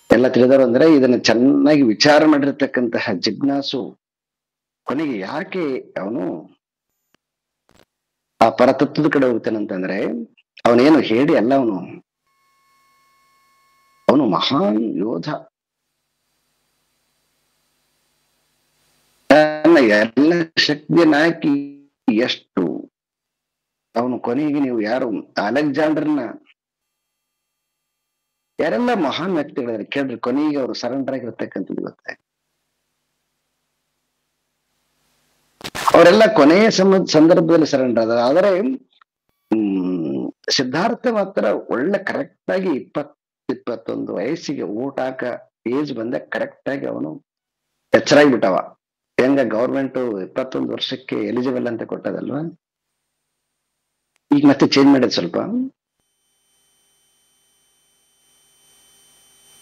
ಎಲ್ಲ ತಿಳಿದವರು ಅಂದ್ರೆ ಇದನ್ನ ಚೆನ್ನಾಗಿ ವಿಚಾರ ಮಾಡಿರ್ತಕ್ಕಂತಹ ಜಿಜ್ಞಾಸು ಕೊನೆಗೆ ಯಾಕೆ ಅವನು ಆ ಪರತತ್ವದ ಕಡೆ ಹೋಗ್ತಾನಂತಂದ್ರೆ, ಅವನೇನು ಹೇಳಿ ಅಲ್ಲ, ಅವನು ಮಹಾನ್ ಯೋಧ. ಎಲ್ಲ ಶಕ್ತಿಯನ್ನ ಹಾಕಿ ಎಷ್ಟು ಅವನು ಕೊನೆಗೆ, ನೀವು ಯಾರು ಅಲೆಕ್ಸಾಂಡರ್ನ ಯಾರೆಲ್ಲ ಮಹಾನ್ ವ್ಯಕ್ತಿಗಳಿದ್ದಾರೆ ಕೇಳ್ರಿ, ಕೊನೆಗೆ ಅವರು ಸರೆಂಡರ್ ಆಗಿರ್ತಕ್ಕಂಥದ್ದು ಗೊತ್ತಾಯ್ತು. ಅವರೆಲ್ಲ ಕೊನೆಯ ಸಂದರ್ಭದಲ್ಲಿ ಸರೆಂಡರ್ ಆದ. ಆದರೆ ಸಿದ್ಧಾರ್ಥ ಮಾತ್ರ ಒಳ್ಳೆ ಕರೆಕ್ಟ್ ಆಗಿ 20-21 ವಯಸ್ಸಿಗೆ ಊಟ ಏಜ್ ಬಂದ ಕರೆಕ್ಟ್ ಆಗಿ ಅವನು ಎಚ್ಚರಾಗಿ ಬಿಟ್ಟವ. ಹೆಂಗ ಗೌರ್ಮೆಂಟ್ 21 ವರ್ಷಕ್ಕೆ ಎಲಿಜಿಬಲ್ ಅಂತ ಕೊಟ್ಟದಲ್ವಾ, ಈಗ ಮತ್ತೆ ಚೇಂಜ್ ಮಾಡಿದ್ ಸ್ವಲ್ಪ.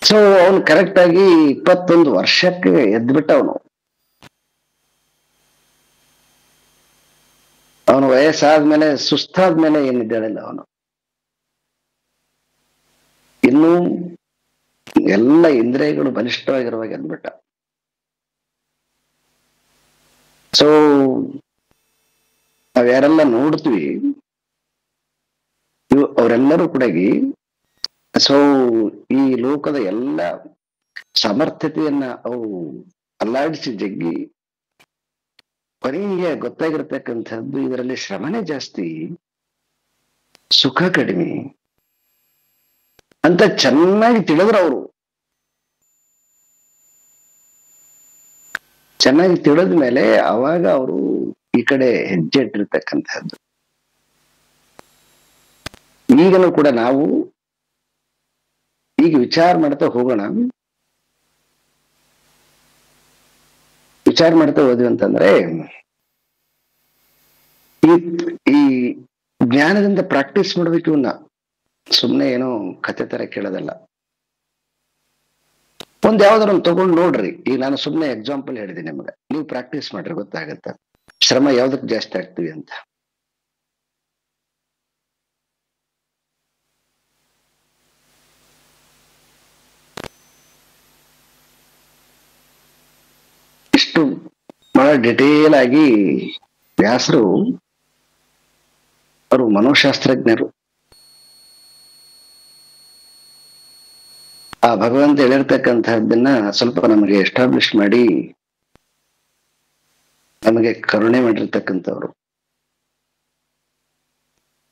ಸೊ ಅವನು ಕರೆಕ್ಟ್ ಆಗಿ 21 ವರ್ಷಕ್ಕೆ ಎದ್ಬಿಟ್ಟ. ಅವನು ವಯಸ್ಸಾದ್ಮೇಲೆ ಸುಸ್ತಾದ್ಮೇಲೆ ಏನಿದ್ದಾಳಿಲ್ಲ, ಅವನು ಇನ್ನೂ ಎಲ್ಲ ಇಂದ್ರಿಯಗಳು ಬಲಿಷ್ಠವಾಗಿರುವಾಗ ಎದ್ಬಿಟ್ಟ. ಸೊ ನಾವ್ ಯಾರೆಲ್ಲ ನೋಡ್ತೀವಿ ಅವರೆಲ್ಲರೂ ಕೂಡ ಸೊ ಈ ಲೋಕದ ಎಲ್ಲ ಸಮರ್ಥತೆಯನ್ನ ಅವು ಅಲ್ಲಾಡಿಸಿ ಜಗ್ಗಿ ಕೊನೆಗೆ ಗೊತ್ತಾಗಿರ್ತಕ್ಕಂಥದ್ದು ಇದರಲ್ಲಿ ಶ್ರಮನೇ ಜಾಸ್ತಿ, ಸುಖ ಕಡಿಮೆ ಅಂತ ಚೆನ್ನಾಗಿ ತಿಳಿದ್ರು. ಅವರು ಚೆನ್ನಾಗಿ ತಿಳಿದ ಮೇಲೆ ಅವಾಗ ಅವರು ಈ ಕಡೆ ಹೆಜ್ಜೆ ಇಟ್ಟಿರ್ತಕ್ಕಂಥದ್ದು. ಈಗಲೂ ಕೂಡ ನಾವು ಈಗ ವಿಚಾರ ಮಾಡ್ತಾ ಹೋಗೋಣ. ವಿಚಾರ ಮಾಡ್ತಾ ಹೋದ್ವಿ ಅಂತಂದ್ರೆ ಈ ಜ್ಞಾನದಿಂದ ಪ್ರಾಕ್ಟೀಸ್ ಮಾಡ್ಬೇಕು. ಇವನ್ನ ಸುಮ್ನೆ ಏನೋ ಕತೆ ತರ ಕೇಳೋದಲ್ಲ. ಒಂದ್ ಯಾವ್ದಾರ ಒಂದು ತಗೊಂಡು ನೋಡ್ರಿ. ಈಗ ನಾನು ಸುಮ್ನೆ ಎಕ್ಸಾಂಪಲ್ ಹೇಳಿದ್ದೀನಿ ನಿಮ್ಗೆ, ನೀವು ಪ್ರಾಕ್ಟೀಸ್ ಮಾಡ್ರಿ, ಗೊತ್ತಾಗತ್ತ ಶ್ರಮ ಯಾವ್ದಕ್ ಜಾಸ್ತಿ ಆಗ್ತೀವಿ ಅಂತ. ಇಷ್ಟು ಬಹಳ ಡಿಟೇಲ್ ಆಗಿ ವ್ಯಾಸರು, ಅವರು ಮನೋಶಾಸ್ತ್ರಜ್ಞರು. ಆ ಭಗವಂತ ಹೇಳಿರ್ತಕ್ಕಂಥದ್ದನ್ನ ಸ್ವಲ್ಪ ನಮಗೆ ಎಸ್ಟಾಬ್ಲಿಷ್ ಮಾಡಿ ನಮಗೆ ಕರುಣೆ ಮಾಡಿರ್ತಕ್ಕಂಥವ್ರು.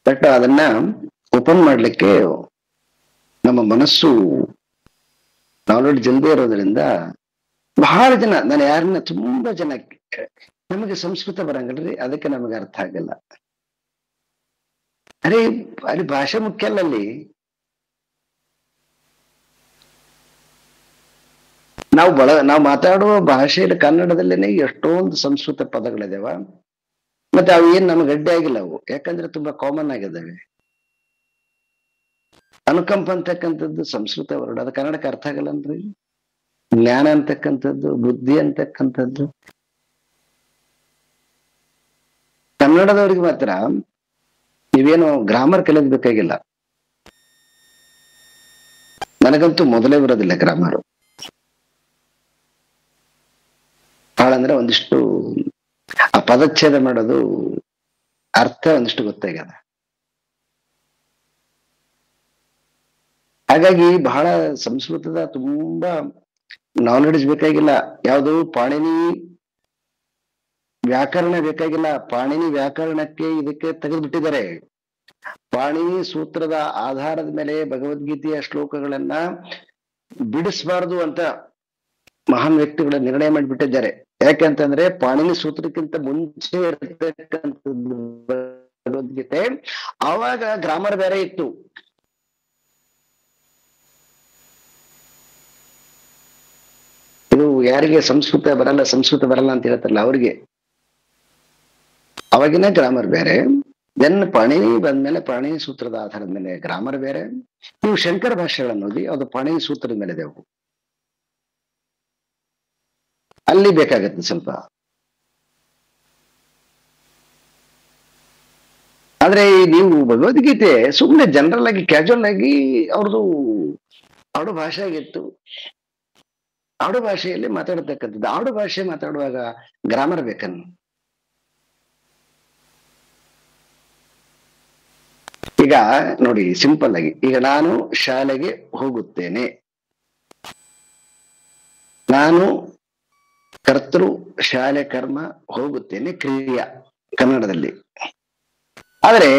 ಬಟ್ ಅದನ್ನ ಓಪನ್ ಮಾಡ್ಲಿಕ್ಕೆ ನಮ್ಮ ಮನಸ್ಸು ನಾಲೆಡ್ಜ್ ಇಲ್ಲದೆ ಇರೋದ್ರಿಂದ ಬಹಳ ಜನ, ನಾನು ಯಾರನ್ನ ತುಂಬಾ ಜನ, ನಮಗೆ ಸಂಸ್ಕೃತ ಬರಂಗಿಲ್ರಿ, ಅದಕ್ಕೆ ನಮಗೆ ಅರ್ಥ ಆಗಲ್ಲ. ಅರೆ ಅಲ್ಲಿ ಭಾಷೆ ಮುಖ್ಯ ಅಲ್ಲ. ಅಲ್ಲಿ ನಾವು ಮಾತಾಡುವ ಭಾಷೆಯಲ್ಲಿ ಕನ್ನಡದಲ್ಲೇನೆ ಎಷ್ಟೊಂದು ಸಂಸ್ಕೃತ ಪದಗಳಿದಾವ. ಮತ್ತೆ ಅವು ಏನ್ ನಮ್ಗೆ ಅಡ್ಡಿ ಆಗಿಲ್ಲ ಅವು, ಯಾಕಂದ್ರೆ ತುಂಬಾ ಕಾಮನ್ ಆಗಿದ್ದಾವೆ. ಅನುಕಂಪ ಅಂತಕ್ಕಂಥದ್ದು ಸಂಸ್ಕೃತ ವರ್ಡ್, ಅದು ಕನ್ನಡಕ್ಕೆ ಅರ್ಥ ಆಗಲ್ಲನ್ರಿ. ಜ್ಞಾನ ಅಂತಕ್ಕಂಥದ್ದು, ಬುದ್ಧಿ ಅಂತಕ್ಕಂಥದ್ದು ಕನ್ನಡದವ್ರಿಗೆ ಮಾತ್ರ. ನೀವೇನು ಗ್ರಾಮರ್ ಕಲಿಯೋದ್ ಬೇಕಾಗಿಲ್ಲ. ನನಗಂತೂ ಮೊದಲೇ ಬರೋದಿಲ್ಲ ಗ್ರಾಮರು. ಬಹಳ ಅಂದ್ರೆ ಒಂದಿಷ್ಟು ಆ ಪದಚ್ಛೇದ ಮಾಡೋದು ಅರ್ಥ ಒಂದಿಷ್ಟು ಗೊತ್ತಾಗ್ಯದ. ಹಾಗಾಗಿ ಬಹಳ ಸಂಸ್ಕೃತದ ತುಂಬಾ ನಾಲೆಡ್ಜ್ ಬೇಕಾಗಿಲ್ಲ. ಯಾವುದು ಪಾಣಿನಿ ವ್ಯಾಕರಣ ಬೇಕಾಗಿಲ್ಲ. ಪಾಣಿನಿ ವ್ಯಾಕರಣಕ್ಕೆ ಇದಕ್ಕೆ ತೆಗೆದುಬಿಟ್ಟಿದ್ದಾರೆ. ಪಾಣಿನಿ ಸೂತ್ರದ ಆಧಾರದ ಮೇಲೆ ಭಗವದ್ಗೀತೆಯ ಶ್ಲೋಕಗಳನ್ನ ಬಿಡಿಸಬಾರದು ಅಂತ ಮಹಾನ್ ವ್ಯಕ್ತಿಗಳ ನಿರ್ಣಯ ಮಾಡಿಬಿಟ್ಟಿದ್ದಾರೆ. ಯಾಕೆಂತಂದ್ರೆ ಪಾಣಿನಿ ಸೂತ್ರಕ್ಕಿಂತ ಮುಂಚೆ ಇರತಕ್ಕಂಥದ್ದು ಭಗವದ್ಗೀತೆ, ಆವಾಗ ಗ್ರಾಮರ್ ಬೇರೆ ಇತ್ತು. ಇದು ಯಾರಿಗೆ ಸಂಸ್ಕೃತ ಬರಲ್ಲ ಅಂತ ಹೇಳ್ತಾರಲ್ಲ ಅವ್ರಿಗೆ ಅವಾಗಿನ ಗ್ರಾಮರ್ ಬೇರೆ. ದೆನ್ ಪಾಣಿನಿ ಬಂದ್ಮೇಲೆ ಪಾಣಿನಿ ಸೂತ್ರದ ಆಧಾರದ ಮೇಲೆ ಗ್ರಾಮರ್ ಬೇರೆ. ನೀವು ಶಂಕರ ಭಾಷೆಗಳನ್ನು ಓದಿ, ಅದು ಪಾಣಿನಿ ಸೂತ್ರದ ಮೇಲೆ ಇದೆ. ಅಲ್ಲಿ ಬೇಕಾಗತ್ತೆ ಸ್ವಲ್ಪ. ಆದ್ರೆ ನೀವು ಭಗವದ್ಗೀತೆ ಸುಮ್ಮನೆ ಜನರಲ್ ಆಗಿ ಕ್ಯಾಶುವಲ್ ಆಗಿ ಅವ್ರದ್ದು ಆಡು ಭಾಷೆ ಆಗಿತ್ತು. ಆಡು ಭಾಷೆಯಲ್ಲಿ ಮಾತಾಡತಕ್ಕಂಥದ್ದು. ಆಡು ಭಾಷೆ ಮಾತಾಡುವಾಗ ಗ್ರಾಮರ್ ಬೇಕನ್ನು. ಈಗ ನೋಡಿ, ಸಿಂಪಲ್ ಆಗಿ, ಈಗ ನಾನು ಶಾಲೆಗೆ ಹೋಗುತ್ತೇನೆ, ನಾನು ಕರ್ತೃ, ಶಾಲೆ ಕರ್ಮ, ಹೋಗುತ್ತೇನೆ ಕ್ರಿಯಾ ಕನ್ನಡದಲ್ಲಿ. ಆದ್ರೆ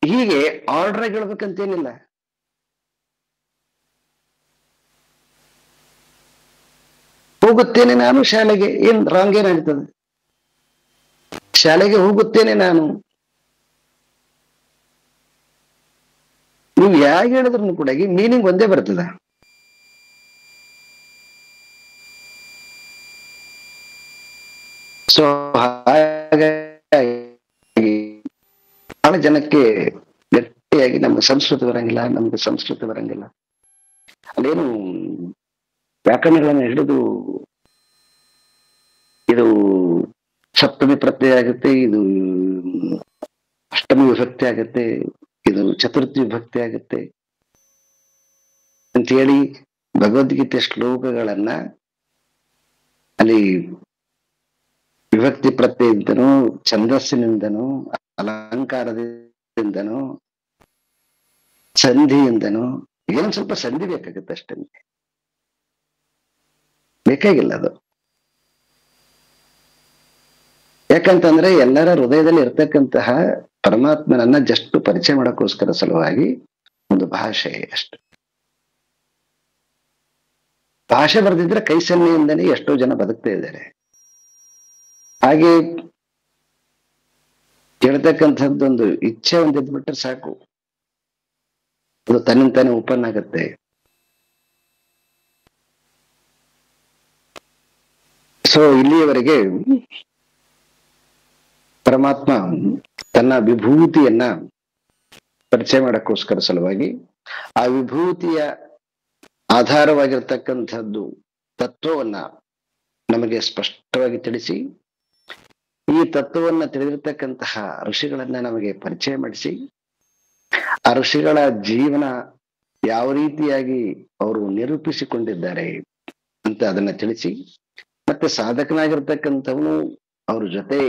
ಹೀಗೆ ಆರ್ಡರ್ ಹೇಳ್ಬೇಕಂತೇನಿಲ್ಲ. ಹೋಗುತ್ತೇನೆ ನಾನು ಶಾಲೆಗೆ, ಏನ್ ರಾಂಗ್ ಏನಾಗ್ತದೆ? ಶಾಲೆಗೆ ಹೋಗುತ್ತೇನೆ ನಾನು. ನೀವು ಯಾಕೆ ಹೇಳಿದ್ರು ಕೂಡ ಮೀನಿಂಗ್ ಒಂದೇ ಬರ್ತದ. ಸೊ ಹಾಗಾಗಿ ಬಹಳ ಜನಕ್ಕೆ ಗಟ್ಟಿಯಾಗಿ ನಮ್ಗೆ ಸಂಸ್ಕೃತ ಬರಂಗಿಲ್ಲ. ಅಲ್ಲೇನು ವ್ಯಾಕರಣಗಳನ್ನು ಹಿಡಿದು ಇದು ಸಪ್ತಮಿ ಪ್ರತ್ಯಯ ಆಗುತ್ತೆ, ಇದು ಅಷ್ಟಮಿ ವಿಭಕ್ತಿ ಆಗುತ್ತೆ, ಇದು ಚತುರ್ಥಿ ವಿಭಕ್ತಿ ಆಗುತ್ತೆ ಅಂತ ಹೇಳಿ ಭಗವದ್ಗೀತೆ ಶ್ಲೋಕಗಳನ್ನ ಅಲ್ಲಿ ವಿಭಕ್ತಿ ಪ್ರತ್ಯಯದಿಂದನೋ, ಛಂದಸ್ಸಿನಿಂದನೋ, ಅಲಂಕಾರದಿಂದನೋ, ಸಂಧಿಯಿಂದನೋ, ಏನೊಂದ್ ಸ್ವಲ್ಪ ಸಂಧಿ ಬೇಕಾಗುತ್ತೆ ಅಷ್ಟೇ, ಬೇಕಾಗಿಲ್ಲ ಅದು. ಯಾಕಂತಂದ್ರೆ ಎಲ್ಲರ ಹೃದಯದಲ್ಲಿ ಇರ್ತಕ್ಕಂತಹ ಪರಮಾತ್ಮನನ್ನ ಜಸ್ಟ್ ಪರಿಚಯ ಮಾಡೋಕ್ಕೋಸ್ಕರ ಸಲುವಾಗಿ ಒಂದು ಭಾಷೆ ಅಷ್ಟೆ. ಭಾಷೆ ಬರೆದಿದ್ರೆ ಕೈಸನ್ನೆಯಿಂದನೇ ಎಷ್ಟೋ ಜನ ಬದುಕ್ತಾ ಇದ್ದಾರೆ. ಹಾಗೆ ಕೇಳ್ತಕ್ಕಂಥದ್ದೊಂದು ಇಚ್ಛೆ ಒಂದಿದ್ಬಿಟ್ರೆ ಸಾಕು, ಅದು ತನ್ನಿಂತಾನೆ ಓಪನ್ ಆಗತ್ತೆ. ಸೊ ಇಲ್ಲಿಯವರೆಗೆ ಪರಮಾತ್ಮ ತನ್ನ ವಿಭೂತಿಯನ್ನ ಪರಿಚಯ ಮಾಡಕ್ಕೋಸ್ಕರ ಸಲುವಾಗಿ ಆ ವಿಭೂತಿಯ ಆಧಾರವಾಗಿರ್ತಕ್ಕಂಥದ್ದು ತತ್ವವನ್ನ ನಮಗೆ ಸ್ಪಷ್ಟವಾಗಿ ತಿಳಿಸಿ, ಈ ತತ್ವವನ್ನ ತಿಳಿದಿರ್ತಕ್ಕಂತಹ ಋಷಿಗಳನ್ನ ನಮಗೆ ಪರಿಚಯ ಮಾಡಿಸಿ, ಆ ಋಷಿಗಳ ಜೀವನ ಯಾವ ರೀತಿಯಾಗಿ ಅವರು ನಿರೂಪಿಸಿಕೊಂಡಿದ್ದಾರೆ ಅಂತ ಅದನ್ನ ತಿಳಿಸಿ, ಮತ್ತೆ ಸಾಧಕನಾಗಿರ್ತಕ್ಕಂಥವನು ಅವ್ರ ಜೊತೆ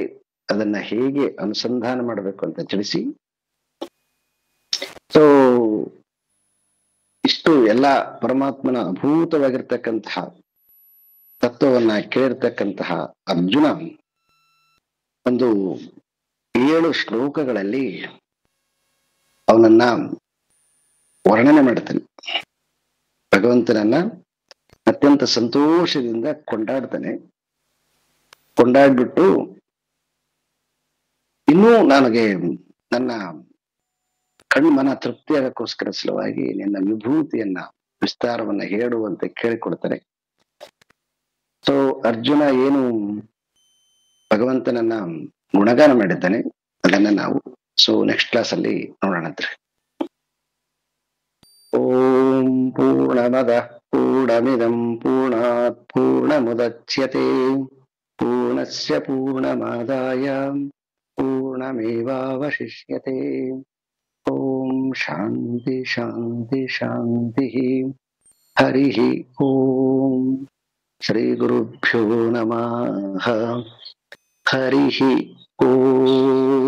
ಅದನ್ನ ಹೇಗೆ ಅನುಸಂಧಾನ ಮಾಡಬೇಕು ಅಂತ ತಿಳಿಸಿ, ಸೊ ಇಷ್ಟು ಎಲ್ಲ ಪರಮಾತ್ಮನ ಅಭೂತವಾಗಿರ್ತಕ್ಕಂತಹ ತತ್ವವನ್ನ ಕೇಳಿರ್ತಕ್ಕಂತಹ ಅರ್ಜುನ ಒಂದು 7 ಶ್ಲೋಕಗಳಲ್ಲಿ ಅವನನ್ನ ವರ್ಣನೆ ಮಾಡ್ತಾನೆ. ಭಗವಂತನನ್ನ ಅತ್ಯಂತ ಸಂತೋಷದಿಂದ ಕೊಂಡಾಡ್ತಾನೆ. ಕೊಂಡಾಡ್ಬಿಟ್ಟು ಇನ್ನೂ ನನಗೆ ನನ್ನ ಕಣ್ಮನ ತೃಪ್ತಿಯಾಗಕ್ಕೋಸ್ಕರ ಸಲುವಾಗಿ ನಿನ್ನ ವಿಭೂತಿಯನ್ನ ವಿಸ್ತಾರವನ್ನ ಹೇಳುವಂತೆ ಕೇಳಿಕೊಡ್ತಾರೆ. ಸೊ ಅರ್ಜುನ ಏನು ಭಗವಂತನನ್ನ ಗುಣಗಾನ ಮಾಡಿದ್ದಾನೆ ಅದನ್ನ ನಾವು ನೆಕ್ಸ್ಟ್ ಕ್ಲಾಸ್ ಅಲ್ಲಿ ನೋಡೋಣಂತ್ರಿ. ಓಂ ಪೂರ್ಣಮದ ಪೂರ್ಣಮಿದಂ ಪೂರ್ಣಾತ್ ಪೂರ್ಣಮುದಚ್ಯತೆ ಪೂರ್ಣಸ್ಯ ಪೂರ್ಣಮಾದಾಯ ಪೂರ್ಣಮೇವಾವಶಿಷ್ಯತೆ. ಓಂ ಶಾಂತಿ ಶಾಂತಿ ಶಾಂತಿ. ಹರಿ ಓಂ. ಶ್ರೀ ಗುರುಭ್ಯೋ ನಮಃ. ಹರಿ ಓಂ.